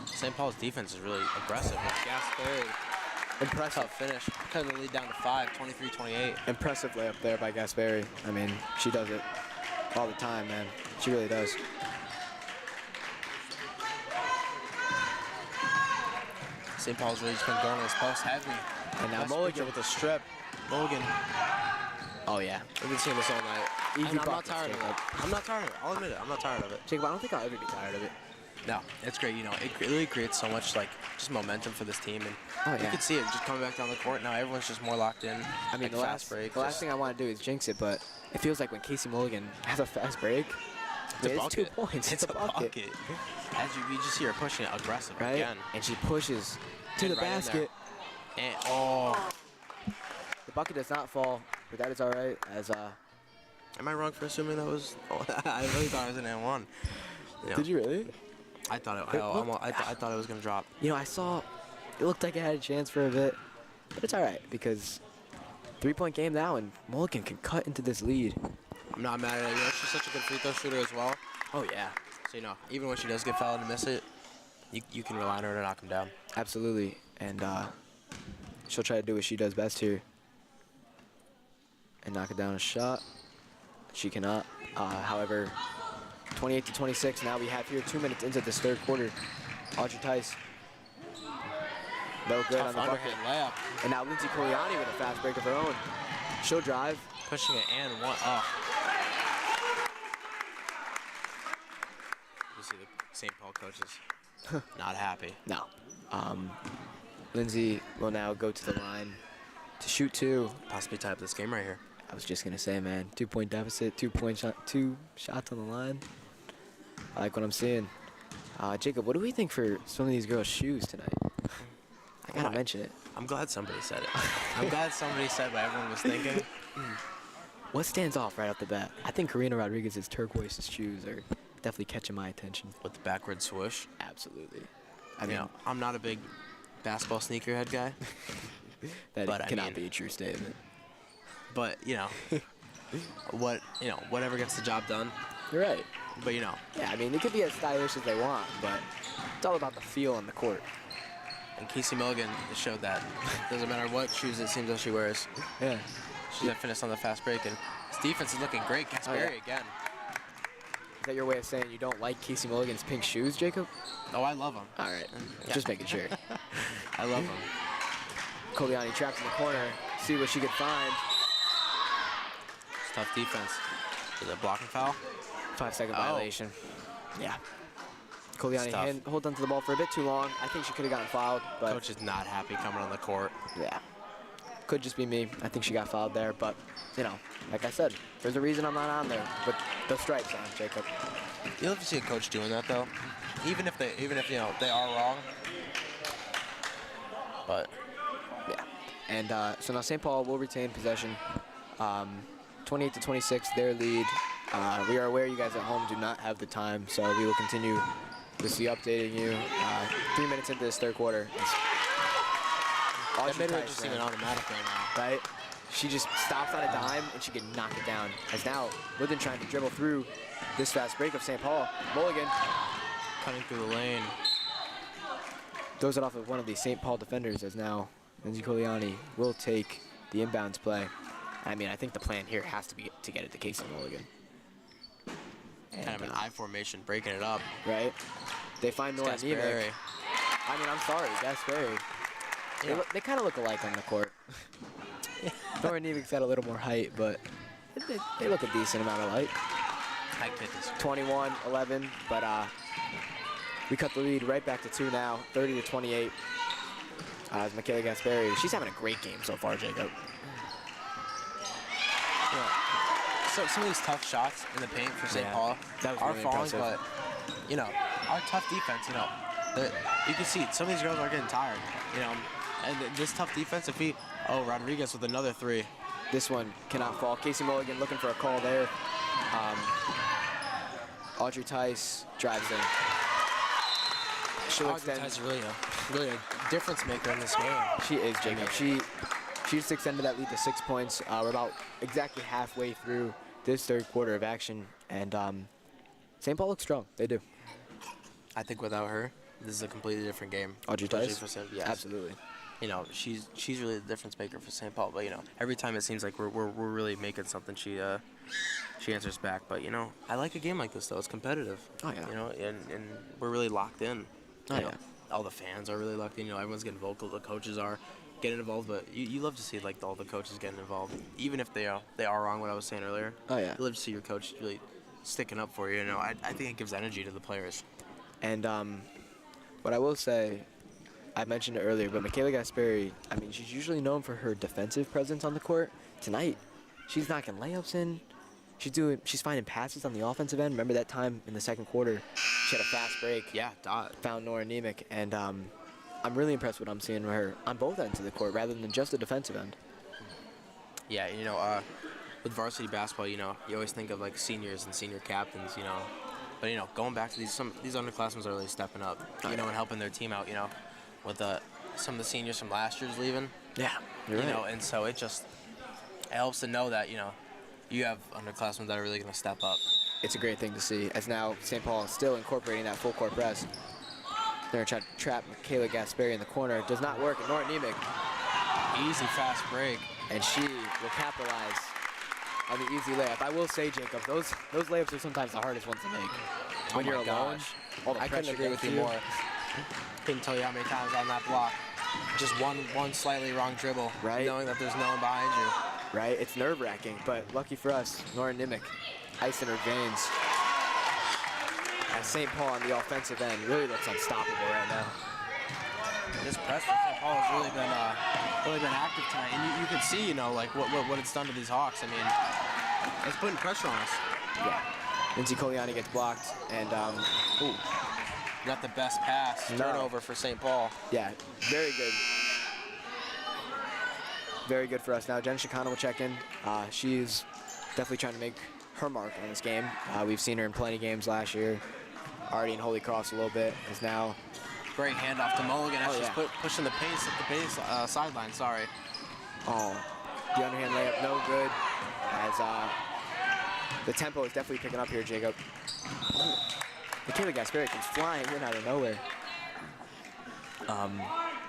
St. Paul's defense is really aggressive. Gasperry. Impressive. Tough finish. Cutting the lead down to 5, 23-28. Impressive layup there by Gasperry. I mean, she does it all the time, man. She really does. St. Paul's really just been going on this post heavy. And now Mascapucho Mulligan. with a strip. Mulligan. Oh, yeah. We've been seeing this all night. Easy And I'm not buckets, tired of Jacob. it. I'm not tired of it. I'll admit it. I'm not tired of it. Jacob, I don't think I'll ever be tired of it. No, it's great. It really creates so much just momentum for this team, and Oh, you can see it just coming back down the court. Now everyone's just more locked in. I mean, like the fast last break. thing I want to do is jinx it, but it feels like when Casey Mulligan has a fast break, it's 2 points. It's a bucket. As you just see her pushing it aggressive Right? again. And she pushes to the right in basket. And The bucket does not fall, but that is all right. As am I wrong for assuming that was? I really thought it was an N1. Did you really? I thought I thought it was gonna drop. I saw it looked like it had a chance for a bit, but it's all right because 3-point game now, and Mulligan can cut into this lead. I'm not mad at it. She's such a good free throw shooter as well. Oh yeah, So even when she does get fouled and miss it, you can rely on her to knock him down. absolutely. And she'll try to do what she does best here and knock it down a shot. She cannot. However, 28-26. Now we have here 2 minutes into this third quarter. Audrey Tice. No good on Tough the bucket. underhand layup. And now Lindsay Coliani with a fast break of her own. She'll drive. Pushing it and one. Oh. coaches. Not happy. No. Lindsay will now go to the line to shoot 2. Possibly tie up this game right here. I was just gonna say, man, 2-point deficit, 2 shots on the line. I like what I'm seeing. Jacob, what do we think for some of these girls' shoes tonight? I gotta mention it. I'm glad somebody said it. I'm glad somebody said what everyone was thinking. What stands off right off the bat? I think Karina Rodriguez's turquoise shoes are definitely catching my attention. With the backward swoosh. Absolutely. I mean, I'm not a big basketball sneakerhead guy. That cannot be a true statement. But whatever gets the job done. You're right. But Yeah, I mean, they could be as stylish as they want, but it's all about the feel on the court. And Casey Milligan showed that. Doesn't matter what shoes it seems like she wears. Yeah. She's gonna finish on the fast break, and his defense is looking great. Gasperi again. Is that your way of saying you don't like Casey Milligan's pink shoes, Jacob? Oh, I love them. All right. Just making sure. I love them. Koliani trapped in the corner. See what she could find. It's tough defense. Is it a blocking foul? 5-second violation. Yeah. Koliani hold on to the ball for a bit too long. I think she could have gotten fouled, but Coach is not happy coming on the court. Yeah. Could just be me. I think she got fouled there, but like I said, there's a reason I'm not on there with the stripes on, Jacob. You love to see a coach doing that though, even if they are wrong. But yeah. And so now St. Paul will retain possession. 28-26, their lead. We are aware you guys at home do not have the time, so we will continue to see updating you. 3 minutes into this third quarter. That mid-range just seeming automatic right now. Right? She just stops on a dime and she can knock it down. As now, Woodland trying to dribble through this fast break of St. Paul. Mulligan cutting through the lane. Throws it off of one of the St. Paul defenders as now Lindsay Koliani will take the inbounds play. I mean, I think the plan here has to be to get it to Casey Mulligan. And, kind of an I formation, breaking it up. Right? They find Nora Nemec. I mean, I'm sorry, Gasperi. Yeah. They kind of look alike on the court. Nora Nemec's got a little more height, but they look a decent amount alike. 21-11, but we cut the lead right back to 2 now, 30-28. As Michaela Gasperi, she's having a great game so far, Jacob. Yeah. So some of these tough shots in the paint for St. Paul are really falling, but our tough defense, you can see some of these girls are getting tired, and this tough defense, Rodriguez with another 3. This one cannot fall. Casey Mulligan looking for a call there. Audrey Tice drives in. Audrey Tice is really a difference maker in this game. She is, Jacob. She just extended that lead to 6 points. We're about exactly halfway through this third quarter of action, and St. Paul looks strong. They do. I think without her, this is a completely different game. Audrey Tice? Yes. Absolutely. She's really the difference maker for St. Paul. But every time it seems like we're really making something, she answers back. But I like a game like this though. It's competitive. Oh yeah. And we're really locked in. Oh yeah. All the fans are really locked in. Everyone's getting vocal. The coaches are getting involved. But you love to see all the coaches getting involved, even if they are wrong. What I was saying earlier. Oh yeah. You love to see your coach really sticking up for you. I think it gives energy to the players. And what I will say, I mentioned it earlier, but Michaela Gasperi, I mean, she's usually known for her defensive presence on the court. Tonight, she's knocking layups in. She's finding passes on the offensive end. Remember that time in the second quarter, she had a fast break. Yeah, found Nora Nemec, and I'm really impressed with what I'm seeing with her on both ends of the court, rather than just the defensive end. Yeah, with varsity basketball, you always think of like seniors and senior captains, but going back to these underclassmen are really stepping up, and helping their team out, with some of the seniors from last year's leaving. Yeah, you're right. And so it helps to know that you have underclassmen that are really going to step up. It's a great thing to see, as now St. Paul is still incorporating that full court press. They're going to try to trap Michaela Gasperi in the corner. It does not work. And Nora Nemec. Easy fast break. And she will capitalize on the easy layup. I will say, Jacob, those layups are sometimes the hardest ones to make. When you're alone, I couldn't agree with you more. Couldn't tell you how many times on that block. Just one slightly wrong dribble, right? Knowing that there's no one behind you. Right, it's nerve-wracking, but lucky for us, Nora Nemec, ice in her veins. St. Paul on the offensive end really looks unstoppable right now. This press for St. Paul has really been active tonight, and you can see, you know, like what it's done to these Hawks. I mean, it's putting pressure on us. Yeah. Lindsay Coliani gets blocked, and ooh, got the best pass turnover for St. Paul. Yeah, very good. Very good for us. Now Jen Chicano will check in. She's definitely trying to make her mark on this game. We've seen her in plenty of games last year. Already in Holy Cross a little bit. Is now. Great handoff to Mulligan. She's pushing the pace at the base sideline. Sorry. Oh, the underhand layup, no good. As the tempo is definitely picking up here, Jacob. Michaela Gasperi comes flying in out of nowhere.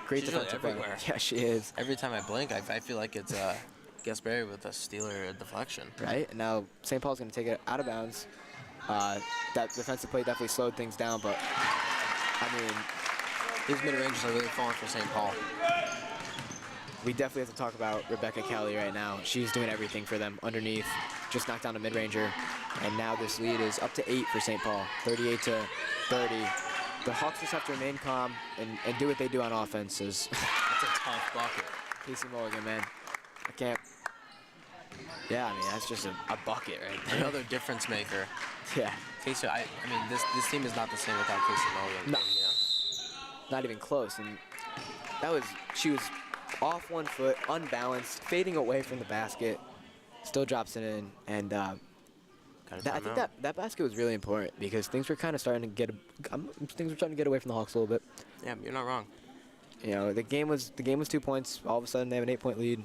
Great defensive really everywhere. Yeah, she is. Every time I blink, I feel like it's Gasperi with a steal or a deflection. Right, and now St. Paul's going to take it out of bounds. That defensive play definitely slowed things down, but I mean, these mid-ranges are really falling for St. Paul. We definitely have to talk about Rebecca Kelly right now. She's doing everything for them underneath. Just knocked down a mid-ranger, and now this lead is up to 8 for St. Paul, 38-30. The Hawks just have to remain calm and do what they do on offense. That's a tough bucket. Casey Mulligan, man. I can't. Yeah, I mean, that's just a bucket right there. Another difference maker. Yeah. Casey, I mean, this team is not the same without Casey Mulligan. No. Not even close. And she was off one foot, unbalanced, fading away from the basket, still drops it in, and I think that basket was really important because things were kind of starting to get away from the Hawks a little bit. Yeah, you're not wrong. You know, the game was 2 points. All of a sudden, they have an 8-point lead.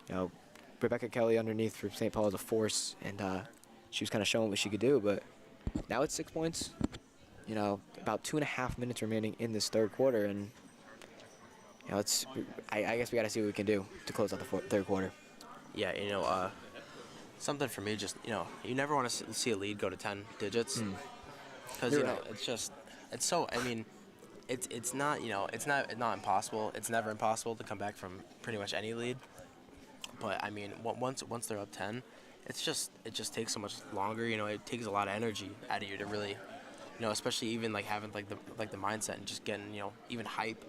You know, Rebecca Kelly underneath for St. Paul is a force, and she was kind of showing what she could do. But now it's 6 points. You know, about 2.5 minutes remaining in this third quarter, and you know, I guess we got to see what we can do to close out the third quarter. Yeah, you know, something for me, just, you know, you never want to see a lead go to 10 digits. Because, you know, right. It's so, I mean, it's not, you know, it's not impossible. It's never impossible to come back from pretty much any lead. But, I mean, once they're up 10, it just takes so much longer. You know, it takes a lot of energy out of you to really, you know, especially even, like, having, the mindset and just getting, you know, even hype.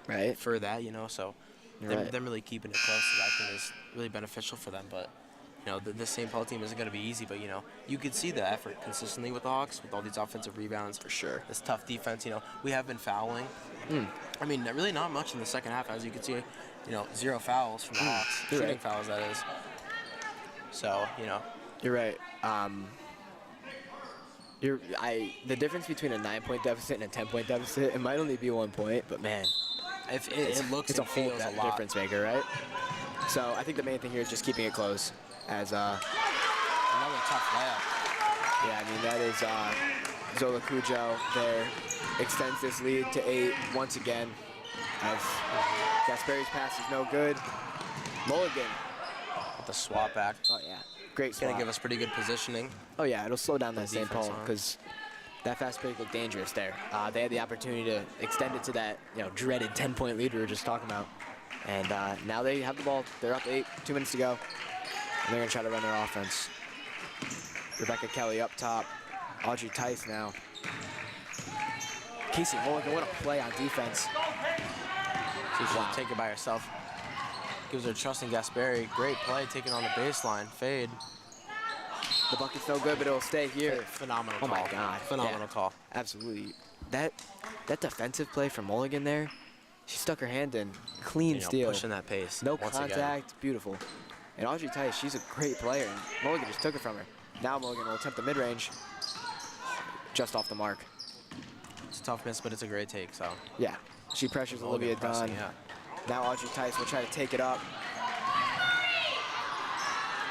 Right. For that, you know, so them really keeping it close, I think, is really beneficial for them. But, you know, the St. Paul team isn't going to be easy, but, you know, you could see the effort consistently with the Hawks, with all these offensive rebounds. For sure. This tough defense, you know, we have been fouling. I mean, really not much in the second half, as you can see, you know, 0 fouls from the Hawks, shooting fouls, that is. So, you know. You're right. The difference between a 9-point deficit and a 10-point deficit, it might only be 1 point, but man. It looks it's and a whole feels a lot. Difference maker, right? So I think the main thing here is just keeping it close. As another tough layup. Yeah, I mean that is Zola Cujo there extends this lead to 8 once again. As Gasperi's pass is no good. Mulligan with the swap back. Oh yeah, great swap. It's gonna give us pretty good positioning. Oh yeah, it'll slow down that St. Paul because that fast break looked dangerous there. They had the opportunity to extend it to that, you know, dreaded 10-point lead we were just talking about. And now they have the ball. They're up 8, 2 minutes to go. And they're going to try to run their offense. Rebecca Kelly up top. Audrey Tice now. Casey Mulligan, what a play on defense. She should take it by herself. Gives her trust in Gasperi. Great play, taking on the baseline. Fade. The bucket's no good, but it'll stay here. Phenomenal call. Oh, my God. Phenomenal call. Absolutely. That defensive play from Mulligan there, she stuck her hand in. Clean steal. Pushing that pace. No contact. Beautiful. And Audrey Tice, she's a great player. And Mulligan just took it from her. Now Mulligan will attempt the mid-range. Just off the mark. It's a tough miss, but it's a great take, so. Yeah. She pressures Olivia Dunn. Yeah. Now Audrey Tice will try to take it up.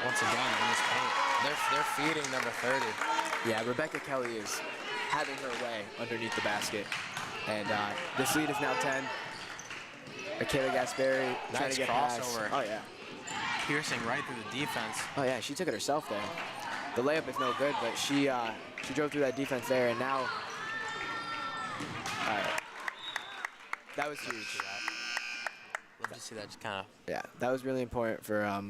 Once again, in this paint. They're feeding number 30. Yeah, Rebecca Kelly is having her way underneath the basket. And this lead is now 10. Michaela Gasperi trying to get crossover. Past. Oh, yeah. Piercing right through the defense. Oh, yeah, she took it herself there. The layup is no good, but she drove through that defense there, and now... All right. That was huge. Love to see that just kind of... Yeah, that was really important for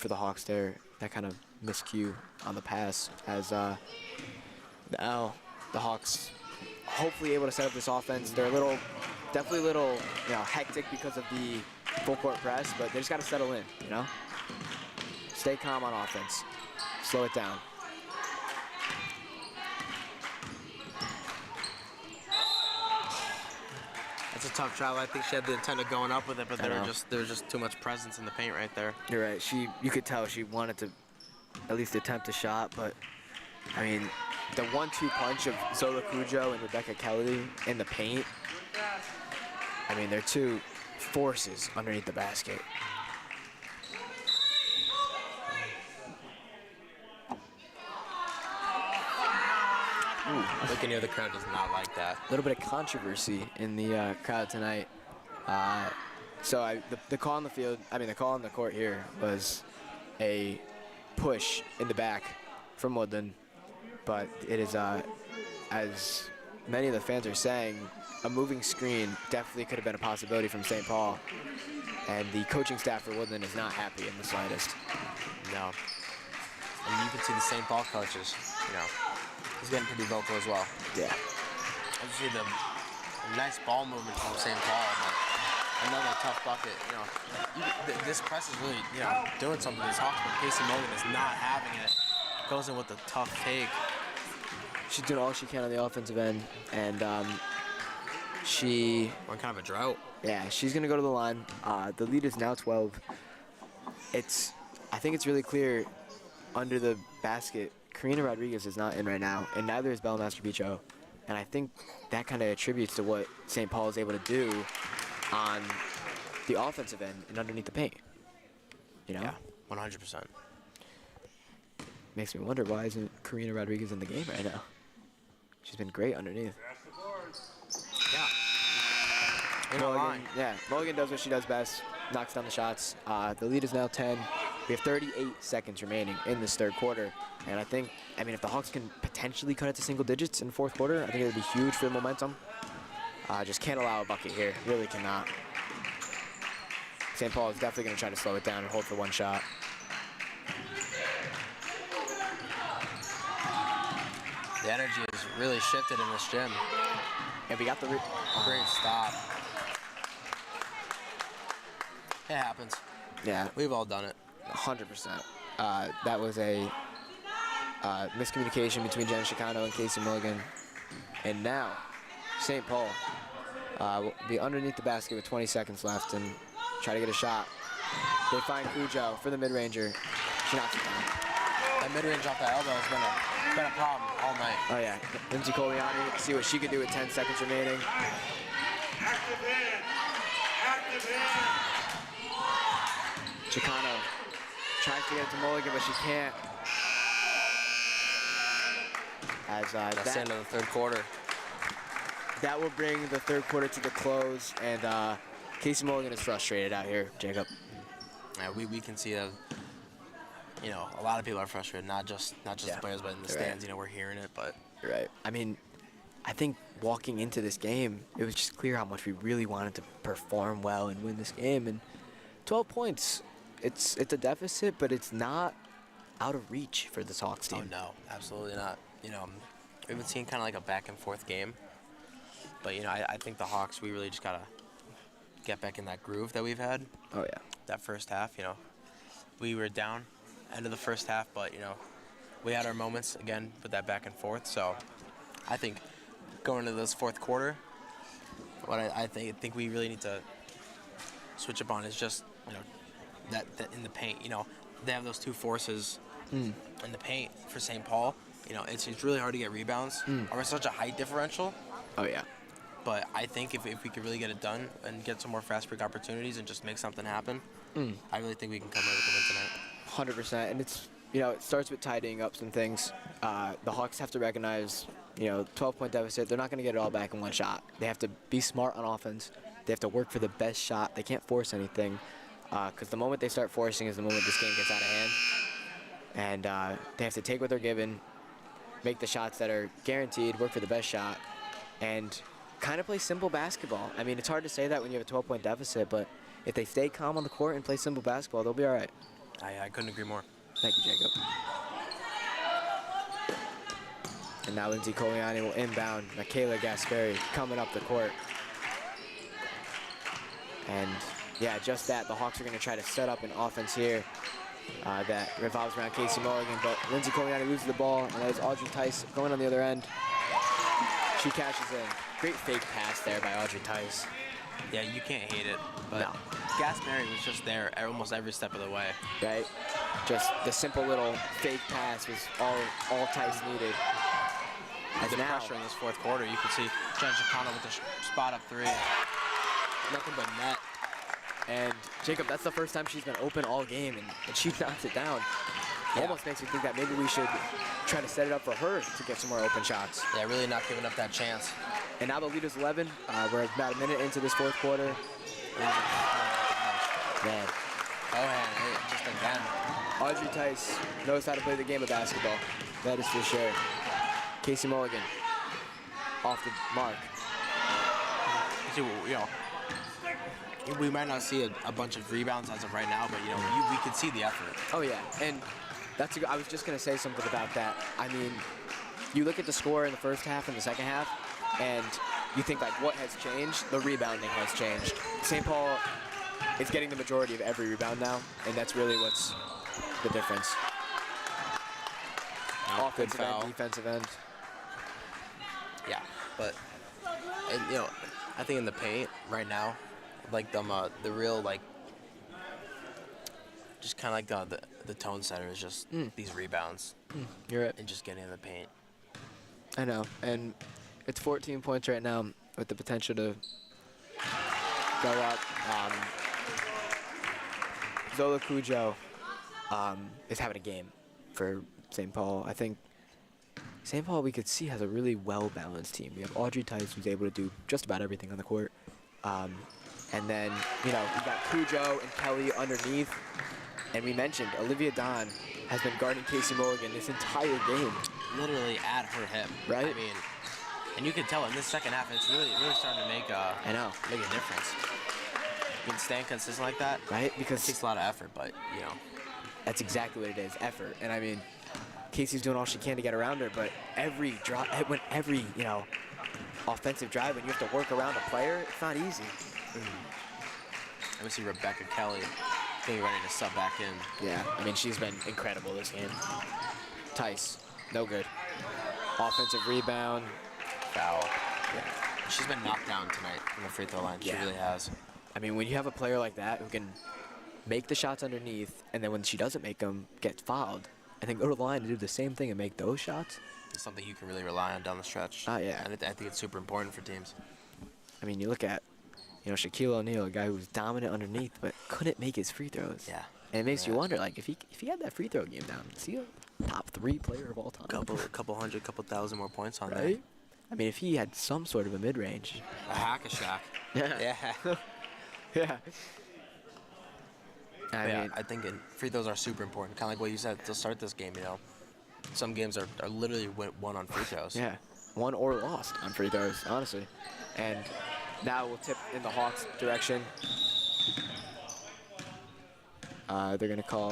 the Hawks there. That kind of miscue on the pass as now the Hawks hopefully able to set up this offense. They're definitely a little, hectic because of the full court press, but they just got to settle in, Stay calm on offense. Slow it down. It's a tough travel. I think she had the intent of going up with it, but there was just too much presence in the paint right there. You're right. You could tell she wanted to at least attempt a shot, but I mean, the 1-2 punch of Zola Cujo and Rebecca Kelly in the paint. I mean, they're two forces underneath the basket. Looking near the crowd does not like that. A little bit of controversy in the crowd tonight. So the call on the field, the call on the court here was a push in the back from Woodland, but it is, as many of the fans are saying, a moving screen definitely could have been a possibility from St. Paul, and the coaching staff for Woodland is not happy in the slightest. No. And you can see the St. Paul coaches, he's getting pretty vocal as well. Yeah. Obviously, the nice ball movement from St. Paul, but another tough bucket. This press is really, doing something to these Hawks, but Casey Morgan is not having it. Goes in with a tough take. She's doing all she can on the offensive end, and we're in kind of a drought. Yeah, she's gonna go to the line. The lead is now 12. I think it's really clear under the basket. Karina Rodriguez is not in right now, and neither is Bella Mastropicho. And I think that kind of attributes to what St. Paul is able to do on the offensive end and underneath the paint. Yeah, 100%. Makes me wonder, why isn't Karina Rodriguez in the game right now? She's been great underneath. Yeah. Mulligan does what she does best, knocks down the shots. The lead is now 10. We have 38 seconds remaining in this third quarter. And I think, if the Hawks can potentially cut it to single digits in the fourth quarter, I think it would be huge for the momentum. Just can't allow a bucket here. Really cannot. St. Paul is definitely going to try to slow it down and hold for one shot. The energy has really shifted in this gym. And we got the great stop. It happens. Yeah. We've all done it. 100%. That was a miscommunication between Jen Chicano and Casey Mulligan. And now, St. Paul will be underneath the basket with 20 seconds left and try to get a shot. They find Cujo for the mid-ranger. She knocks it down. That mid-range off the elbow has been a problem all night. Oh, yeah. Lindsay Coliani, see what she could do with 10 seconds remaining. Chicano tries to get it to Mulligan, but she can't. As that's the end of the third quarter. That will bring the third quarter to the close, and Casey Mulligan is frustrated out here, Jacob. Yeah, we can see that. A lot of people are frustrated, not just the players, but in the stands. Right. We're hearing it, but you're right. I think walking into this game, it was just clear how much we really wanted to perform well and win this game. And 12 points, it's a deficit, but it's not out of reach for this Hawks team. Oh no, absolutely not. We've been seeing kind of like a back and forth game, but I think the Hawks, we really just gotta get back in that groove that we've had. Oh yeah. That first half, we were down end of the first half, but we had our moments again with that back and forth. So I think going into this fourth quarter, what I think we really need to switch up on is just that in the paint. They have those two forces in the paint for St. Paul. It's really hard to get rebounds. We're such a height differential. Oh yeah. But I think if we could really get it done and get some more fast break opportunities and just make something happen, I really think we can come away with the win tonight. 100%, and it's it starts with tidying up some things. The Hawks have to recognize 12-point deficit. They're not going to get it all back in one shot. They have to be smart on offense. They have to work for the best shot. They can't force anything, because the moment they start forcing is the moment this game gets out of hand. And they have to take what they're given, make the shots that are guaranteed, work for the best shot, and kind of play simple basketball. It's hard to say that when you have a 12-point deficit, but if they stay calm on the court and play simple basketball, they'll be all right. I couldn't agree more. Thank you, Jacob. And now Lindsay Coliani will inbound. Michaela Gasperi coming up the court. And yeah, just that. The Hawks are going to try to set up an offense here that revolves around Casey Mulligan. But Lindsay Coliani loses the ball, and that is Audrey Tice going on the other end. She cashes in. Great fake pass there by Audrey Tice. Yeah, you can't hate it. But No. Gasperi was just there almost every step of the way. Right? Just the simple little fake pass was all Tice needed. As The now, pressure in this fourth quarter, you could see Jen Chicano with the spot up three. nothing but net. And Jacob, that's the first time she's been open all game, and she knocks it down. It almost makes me think that maybe we should try to set it up for her to get some more open shots. Yeah, really not giving up that chance. And now the lead is 11. We're about a minute into this fourth quarter. Man, Just again. Audrey Tice knows how to play the game of basketball. That is for sure. Casey Mulligan off the mark. See, we might not see a bunch of rebounds as of right now, but we could see the effort. Oh yeah, and I was just gonna say something about that. I mean, you look at the score in the first half and the second half, and you think like, what has changed? The rebounding has changed. St. Paul is getting the majority of every rebound now, and that's really what's the difference. Offensive end, defensive end. Yeah, but I think in the paint right now, like the real just kind of like the tone setter is just these rebounds. You're right. And just getting in the paint. I know, and it's 14 points right now with the potential to go up. Zola Cujo is having a game for St. Paul. I think St. Paul, we could see, has a really well-balanced team. We have Audrey Tice, who's able to do just about everything on the court. And then, we got Cujo and Kelly underneath. And we mentioned Olivia Don has been guarding Casey Mulligan this entire game. Literally at her hip. Right? I mean, and you can tell in this second half, it's really starting to make make a difference. You can staying consistent like that. Right? Because it takes a lot of effort, but, that's exactly what it is, effort. And I mean, Casey's doing all she can to get around her, but every offensive drive, when you have to work around a player, it's not easy. And we see Rebecca Kelly getting ready to sub back in. Yeah, I mean, she's been incredible this game. Tice, no good. Offensive rebound. Foul. Yeah. She's been knocked down tonight from the free throw line. She really has. I mean, when you have a player like that who can make the shots underneath, and then when she doesn't make them, get fouled, and then go to the line to do the same thing and make those shots. It's something you can really rely on down the stretch. Yeah. And I think it's super important for teams. I mean, you look at, Shaquille O'Neal, a guy who was dominant underneath, but couldn't make his free throws. Yeah. And it makes you wonder, like, if he had that free throw game down, is he a top 3 player of all time? Couple hundred, couple thousand more points on right? I mean, if he had some sort of a mid-range. A hack-a-shack. Yeah. Yeah. I think free throws are super important. Kind of like what you said to start this game, Some games are literally won on free throws. Yeah. Won or lost on free throws, honestly. And now we'll tip in the Hawks' direction. They're going to call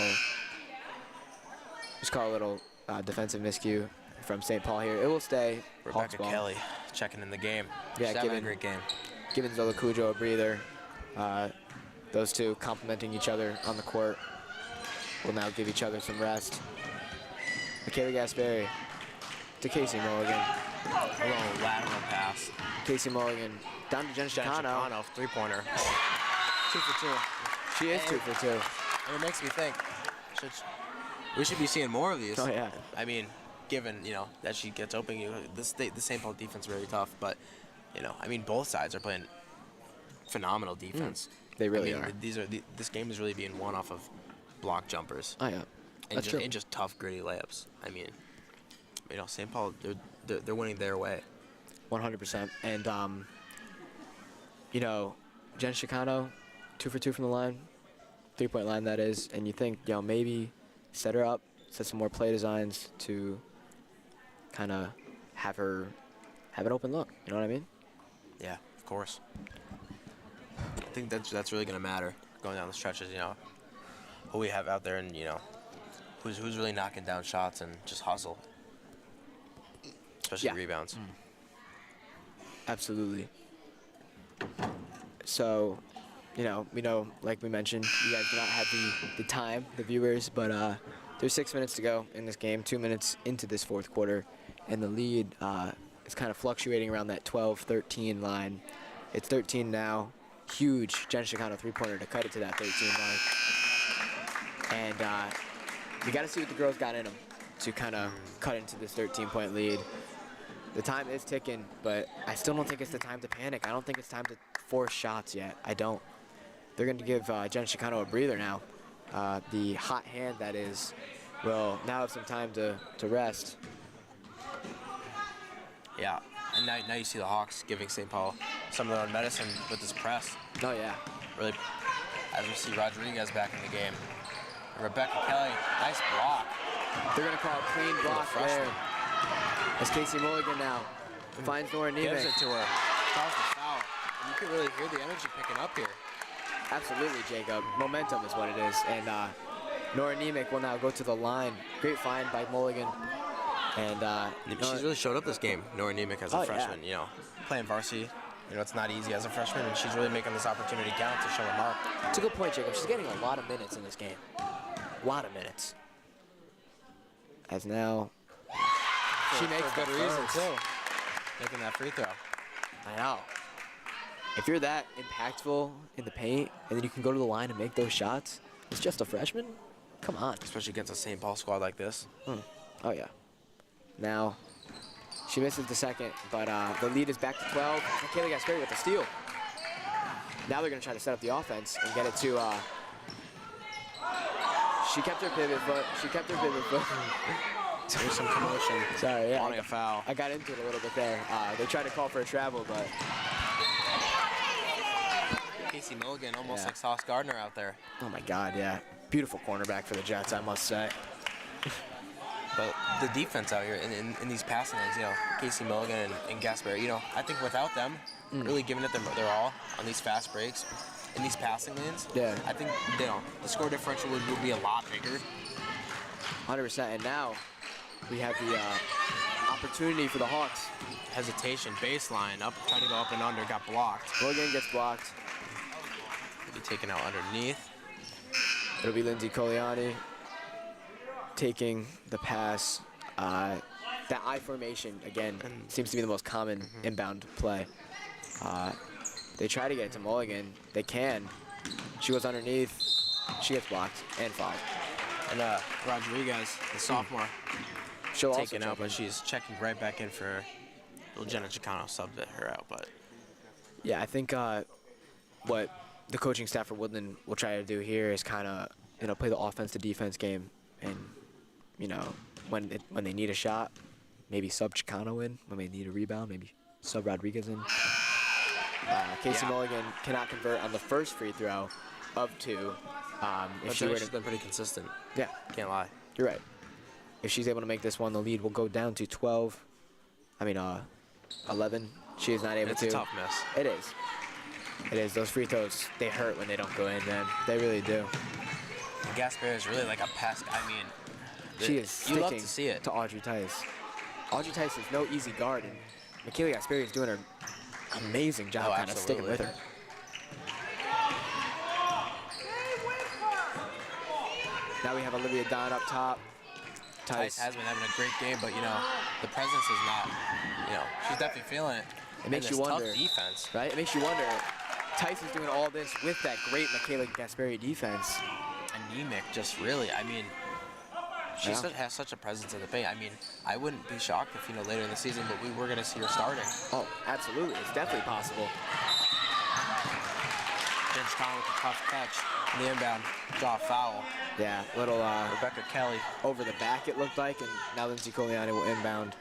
a little defensive miscue from St. Paul here. It will stay. Rebecca Kelly checking in the game. Yeah, she's having a great game. Giving Zola Cujo a breather. Those two complementing each other on the court will now give each other some rest. Michaela Gasperi to Casey Mulligan. A little lateral pass. Casey Mulligan down to Jen Chicano. Three-pointer. 2 for 2. She is 2 for 2. And it makes me think, we should be seeing more of these. Oh, yeah. I mean, given, that she gets open, the St. Paul defense is really tough, but, both sides are playing phenomenal defense. They really are. This game is really being won off of block jumpers. Oh, yeah. That's true. And just tough, gritty layups. I mean, St. Paul, they're winning their way. 100%. And, Jen Chicano, 2 for 2 from the line, 3-point line that is, and you think, maybe set her up, set some more play designs to kind of have an open look. You know what I mean? Yeah, of course. I think that's really going to matter going down the stretches, who we have out there and, who's really knocking down shots and just hustle. especially rebounds. Absolutely. So, we know, like we mentioned, you guys do not have the time, the viewers, but there's 6 minutes to go in this game, 2 minutes into this fourth quarter, and the lead is kind of fluctuating around that 12-13 line. It's 13 now. Huge Jen Chicano three-pointer to cut it to that 13 line. And you got to see what the girls got in them to kind of cut into this 13-point lead. The time is ticking, but I still don't think it's the time to panic. I don't think it's time to force shots yet. I don't. They're going to give Jen Chicano a breather now. The hot hand, that is, will now have some time to rest. Yeah, and now you see the Hawks giving St. Paul some of their own medicine with this press. Oh, yeah. Really, as we see Rodriguez back in the game. Rebecca Kelly, nice block. They're going to call a clean block there. As Casey Mulligan now finds Nora Nemec. Gives it to her. Calls the foul. And you can really hear the energy picking up here. Absolutely, Jacob. Momentum is what it is. And Nora Nemec will now go to the line. Great find by Mulligan. And she's really showed up this game, Nora Nemec, as a freshman. Yeah. Playing varsity. It's not easy as a freshman, and she's really making this opportunity count to show her mark. It's a good point, Jacob. She's getting a lot of minutes in this game. A lot of minutes. As now, she makes good the reason, first. too. Making that free throw. I know. If you're that impactful in the paint, and then you can go to the line and make those shots, it's just a freshman? Come on. Especially against a St. Paul squad like this. Oh, yeah. Now, she misses the second, but the lead is back to 12. Kaylee Gasperi with the steal. Now they're going to try to set up the offense and get it to... she kept her pivot foot. There's some commotion. Sorry, yeah. Wanting a foul. I got into it a little bit there. They tried to call for a travel, but... Casey Mulligan, almost like Sauce Gardner out there. Oh, my God, yeah. Beautiful cornerback for the Jets, I must say. But the defense out here in these passing lanes, Casey Mulligan and Gasperi, I think without them really giving it their all on these fast breaks in these passing lanes, I think the score differential would be a lot bigger. 100%. And now we have the opportunity for the Hawks. Hesitation, baseline, up, trying to go up and under, got blocked. Mulligan gets blocked. Be taken out underneath. It'll be Lindsay Coliani taking the pass. That I formation, again, seems to be the most common inbound play. They try to get it to Mulligan. They can. She goes underneath. She gets blocked and fouled. And Rodriguez, the sophomore, she'll taken also out, but she's checking right back in for little Jenna Chicano subbed her out. But yeah, I think what the coaching staff for Woodland will try to do here is kind of play the offense to defense game, and when they need a shot, maybe sub Chicano in. When they need a rebound, maybe sub Rodriguez in. Casey Mulligan cannot convert on the first free throw of two. She's been pretty consistent. Yeah, can't lie. You're right. If she's able to make this one, the lead will go down to 11. She is not able to. It's a tough miss. It is. It is. Those free throws, they hurt when they don't go in, man. They really do. Gasperi is really like a pest. I mean, she is sticking you love to see it. To Audrey Tice. Audrey Tice is no easy guard, and Mikayla Gasperi is doing an amazing job kind of sticking with her. Now we have Olivia Don up top. Tice has been having a great game, but the presence is not. She's definitely feeling it. It makes you wonder. Tough defense, right? It makes you wonder. Tice is doing all this with that great Mikayla Gasperi defense. Anemic, just really. I mean, she has such a presence in the paint. I mean, I wouldn't be shocked if later in the season, but we were going to see her starting. Oh, absolutely. It's definitely possible. Jen Chicano with the tough catch. The inbound, draw foul. Yeah, little Rebecca Kelly over the back, it looked like, and now Lindsay Coliani will inbound.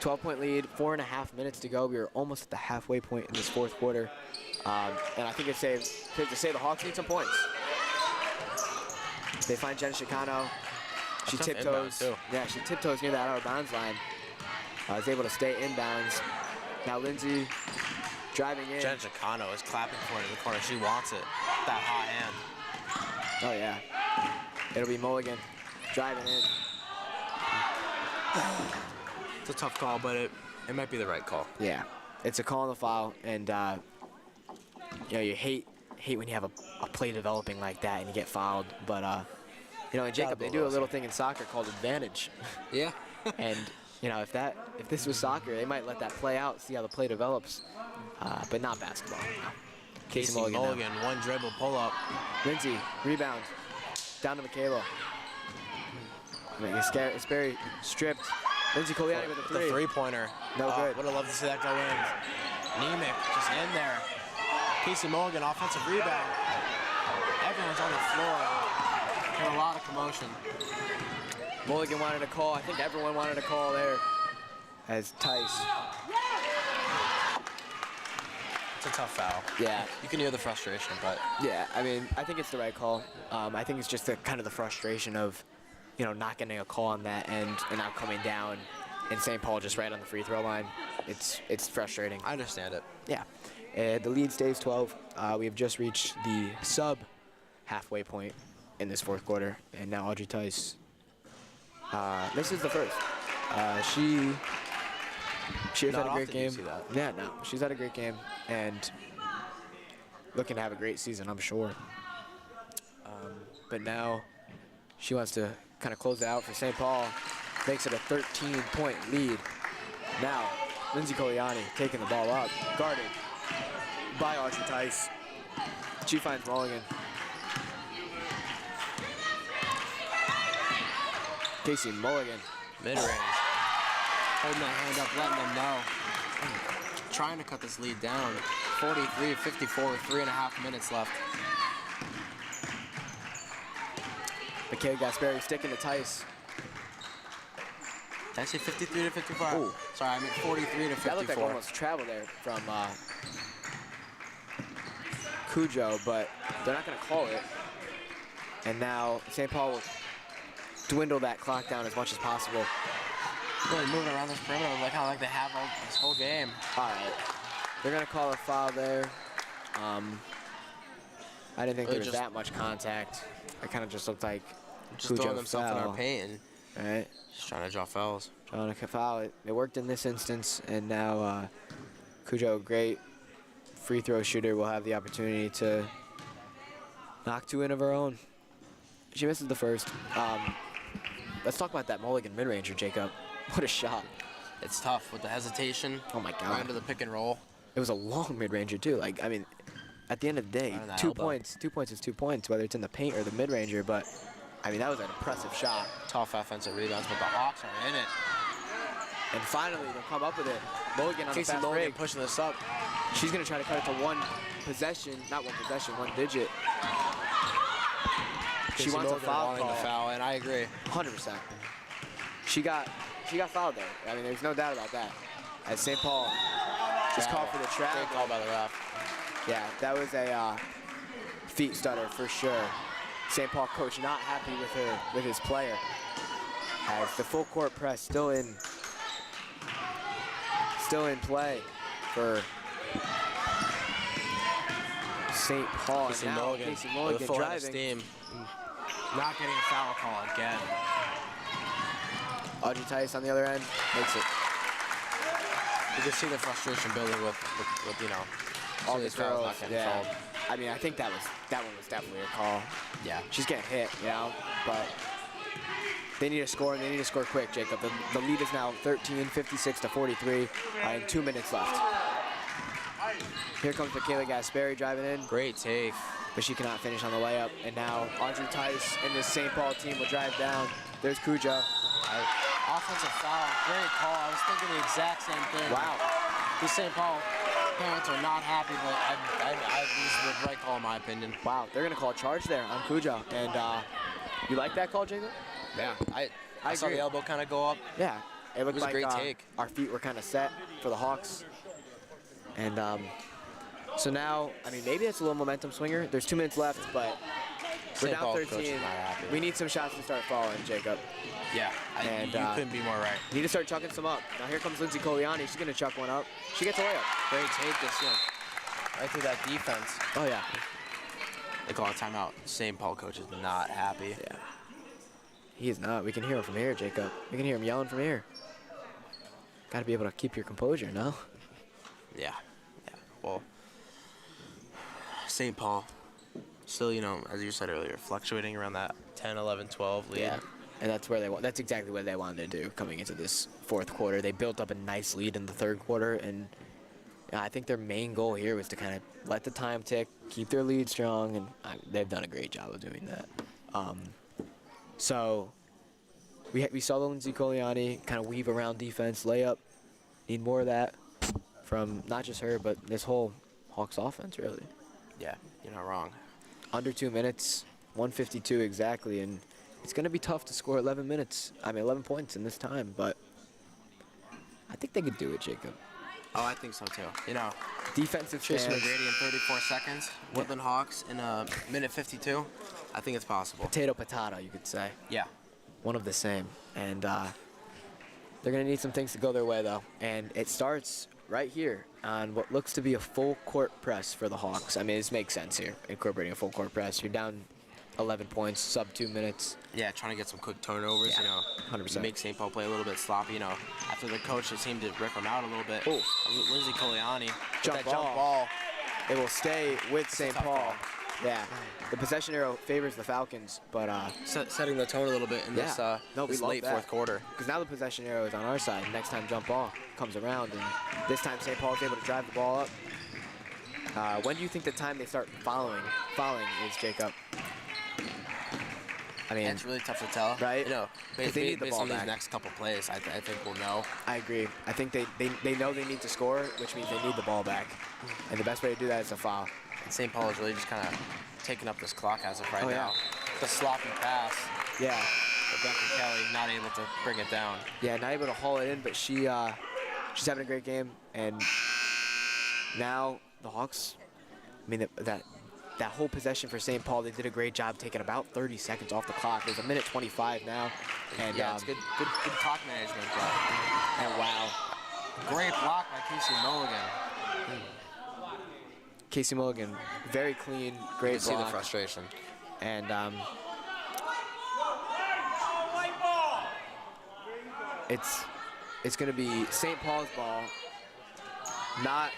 12-point lead, 4.5 minutes to go. We are almost at the halfway point in this fourth quarter. And I think it's safe to say the Hawks need some points. They find Jen Chicano. She tiptoes. Yeah, she tiptoes near that out of bounds line. Is able to stay inbounds. Now Lindsay driving in. Jen Chicano is clapping for it in the corner. She wants it. That hot hand. Oh, yeah. It'll be Mulligan driving in. It's a tough call, but it might be the right call. Yeah, it's a call on the foul, and you hate when you have a play developing like that and you get fouled. But and Jacob, they do a little thing in soccer called advantage. Yeah. And if this was soccer, they might let that play out, see how the play develops, but not basketball. No. Casey Mulligan, one dribble pull up. Lindsay, rebound, down to Michaela. Sperry stripped. Lindsay Coliani with a three. The three-pointer. No good. Would have loved to see that go in. Nemec just in there. Casey Mulligan, offensive rebound. Everyone's on the floor. And a lot of commotion. Mulligan wanted a call. I think everyone wanted a call there. As Tice. It's a tough foul. Yeah. You can hear the frustration, but yeah, I mean, I think it's the right call. I think it's just the kind of the frustration of, not getting a call on that end and not coming down, and St. Paul just right on the free throw line. It's frustrating. I understand it. Yeah. The lead stays 12. We have just reached the sub halfway point in this fourth quarter, and now Audrey Tice. This is the first. She's had a great game. See that. Yeah, no, she's had a great game and looking to have a great season, I'm sure. But now she wants to kind of close it out for St. Paul. Makes it a 13-point lead. Now, Lindsay Coliani taking the ball up, guarded by Audrey Tice. She finds Mulligan. Casey Mulligan. Mid-range. Holding that hand up, letting them know. Trying to cut this lead down. 43-54 with 3.5 minutes left. Michaela Gasperi sticking to Tice. Did I say 53-55? Ooh. Sorry, I meant 43-54. That looked like almost travel there from Cujo, but they're not going to call it. And now St. Paul will dwindle that clock down as much as possible. Really moving around this perimeter like how they have this whole game. All right. They're going to call a foul there. I didn't think there was that much contact. It kind of just looked like just Cujo throwing themselves in our paint. Right. Just trying to draw fouls. Trying to foul it. It worked in this instance, and now Cujo, great free throw shooter, will have the opportunity to knock two in of her own. She misses the first. Let's talk about that Mulligan mid-ranger, Jacob. What a shot. It's tough with the hesitation. Oh, my God. Right into the pick and roll. It was a long mid-ranger, too. Like, I mean, at the end of the day, 2 points. 2 points is 2 points, whether it's in the paint or the mid-ranger. But, I mean, that was an impressive shot. Tough offensive rebounds, but the Hawks are in it. And finally, they'll come up with it. Mulligan on the fast break. Pushing this up. She's going to try to cut it to one possession. Not one possession, one digit. She wants a foul call. The foul, and I agree. 100%. She got fouled there. I mean, there's no doubt about that. As St. Paul just called for the trap. Great call by the ref. Yeah, that was a feet stutter for sure. St. Paul coach not happy with his player. As the full court press still in play for St. Paul. Casey Mulligan. Casey Mulligan driving. Steam. Not getting a foul call again. Audrey Tice on the other end makes it. You can see the frustration building with all these girls. not getting Yeah. called. I mean, I think that one was definitely a call. Yeah. She's getting hit, but they need to score, and they need to score quick, Jacob. The lead is now 13, 56 to 43, and 2 minutes left. Here comes Michaela Gasperi driving in. Great take. But she cannot finish on the layup. And now Audrey Tice and this St. Paul team will drive down. There's Cujo. Offensive foul. Great call. I was thinking the exact same thing. Wow. These St. Paul parents are not happy, but this is the right call in my opinion. Wow, they're going to call a charge there on Cujo. And you like that call, Jacob? Yeah. I saw agree. the elbow kind of go up. Yeah. It looked was like a great take. Our feet were kind of set for the Hawks. And so now, I mean, maybe it's a little momentum swinger. There's 2 minutes left, but we're down 13. We need some shots to start falling, Jacob. Yeah, and you couldn't be more right. Need to start chucking some up. Now here comes Lindsay Coliani. She's going to chuck one up. She gets a layup. Great take this young. Right through that defense. Oh, yeah. They call a timeout. St. Paul coach is not happy. Yeah. He is not. We can hear him from here, Jacob. We can hear him yelling from here. Got to be able to keep your composure, no? Yeah. Well, St. Paul, still, as you said earlier, fluctuating around that 10, 11, 12 lead. Yeah. And that's where that's exactly what they wanted to do coming into this fourth quarter. They built up a nice lead in the third quarter, and I think their main goal here was to kind of let the time tick, keep their lead strong, and they've done a great job of doing that. So we saw the Lindsay Coliani kind of weave around defense, layup. Need more of that from not just her, but this whole Hawks offense, really. Yeah, you're not wrong. Under 2 minutes, 152 exactly, and it's going to be tough to score 11 points in this time, but I think they could do it, Jacob. Oh, I think so too. Defensive Tracy stands. McGrady in 34 seconds. Woodland Hawks in a minute 52. I think it's possible. Potato, you could say. Yeah. One of the same. And they're going to need some things to go their way, though. And it starts right here on what looks to be a full court press for the Hawks. I mean, this makes sense here, incorporating a full court press. You're down 11 points, sub 2 minutes. Yeah, trying to get some quick turnovers, 100%. Make St. Paul play a little bit sloppy, After the coach just seemed to rip them out a little bit. Oh. Lindsay Coliani. Jump jump ball. It will stay with St. Paul. Ball. Yeah. The possession arrow favors the Falcons, but setting the tone a little bit in this late fourth quarter. Because now the possession arrow is on our side. Next time jump ball comes around, and this time St. Paul is able to drive the ball up. When do you think the time they start fouling is, Jacob? I mean, it's really tough to tell, right? Based they need the ball on these back. next couple plays, I think we'll know. I agree. I think they know they need to score, which means they need the ball back, and the best way to do that is a foul. And St. Paul is really just kind of taking up this clock as of right now. Yeah. The sloppy pass. Yeah. Rebecca Kelly not able to bring it down. Yeah, not able to haul it in, but she's having a great game, and now the Hawks. I mean that whole possession for St. Paul, they did a great job taking about 30 seconds off the clock. There's a minute 25 now, and yeah, it's good clock management. And wow, great block by Casey Mulligan. Casey Mulligan, very clean, great you can block. see the frustration. And it's going to be St. Paul's ball, not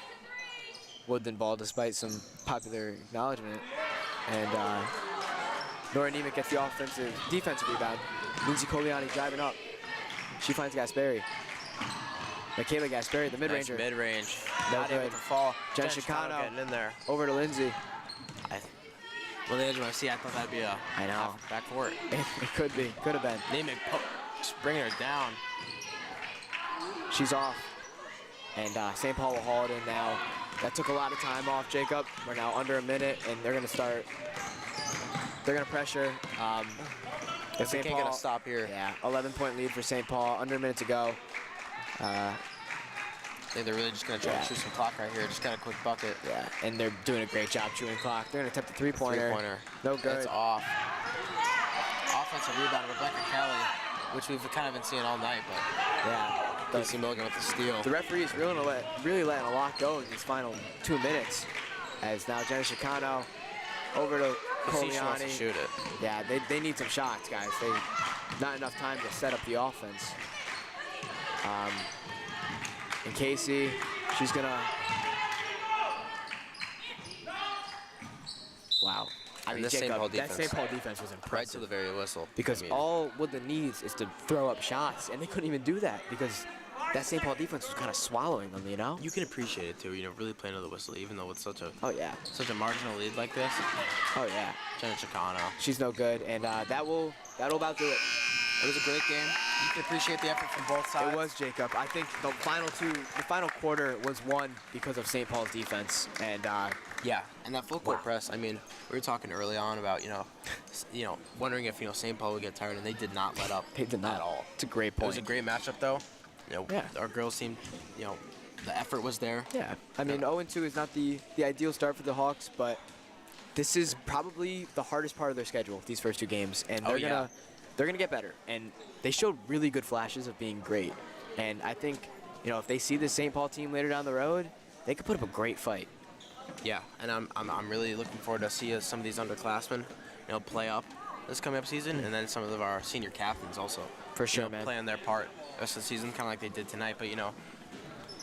Woodland ball, despite some popular acknowledgement. And Nora Nemeth gets the defensive rebound. Lindsay Coliani driving up. She finds Gasperi. Michaela Gasperi, the mid-ranger. Nice mid-range. Not able to fall. Jen Chicano getting in there. Over to Lindsay. Well, the edge of my seat, I thought that'd be a back court. It could be. Could have been. Nemeth just bringing her down. She's off. And St. Paul will haul it in now. That took a lot of time off, Jacob. We're now under a minute, and they're going to start. They're going to pressure. St. Paul going to stop here. Yeah, 11-point lead for St. Paul. Under a minute to go. I think they're really just going to try to chew some clock right here. Just got a quick bucket. Yeah, and they're doing a great job chewing clock. They're going to attempt the three-pointer. No good. It's off. Offensive rebound, Rebecca Kelly, which we've kind of been seeing all night, but yeah. Casey Mulligan with the steal. The referee is really letting a lot go in these final 2 minutes. As now Jenna Chicano over to Coliani. Wants to shoot it. Yeah, they need some shots, guys. Not enough time to set up the offense. And Casey, she's gonna. Wow. I mean, Jacob, that St. Paul defense was impressive. Right to the very whistle. Because all Woodland needs is to throw up shots, and they couldn't even do that because that St. Paul defense was kind of swallowing them, You can appreciate it too, really playing to the whistle, even though it's such a such a marginal lead like this. Oh yeah. Jenna Chicano. She's no good, and that'll about do it. It was a great game. You can appreciate the effort from both sides. It was, Jacob. I think the final quarter was won because of St. Paul's defense, and yeah, and that full court press. I mean, we were talking early on about wondering if St. Paul would get tired, and they did not let up. They did not at all. It's a great point. It was a great matchup, though. Our girls seemed, the effort was there. Yeah, I mean, 0-2 is not the ideal start for the Hawks, but this is probably the hardest part of their schedule. These first two games, and they're gonna get better, and they showed really good flashes of being great. And I think, if they see this St. Paul team later down the road, they could put up a great fight. Yeah, and I'm really looking forward to see some of these underclassmen, play up this coming up season, and then some of our senior captains also. For sure, you know, man. playing their part the rest of the season, kind of like they did tonight. But you know,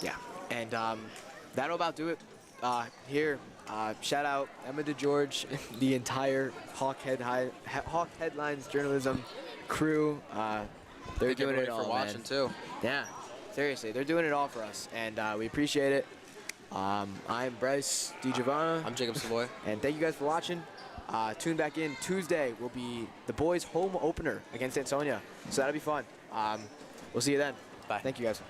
Yeah, and that'll about do it here. Shout out Emma DeGeorge, the entire Hawk Headlines journalism crew. They're thank doing it everybody all, for watching man. too. Yeah, seriously, they're doing it all for us, and we appreciate it. I'm Bryce DiGiovanna. I'm Jacob Savoy. And thank you guys for watching. Tune back in Tuesday. Will be the boys' home opener against Ansonia, so that'll be fun. We'll see you then. Bye. Thank you guys.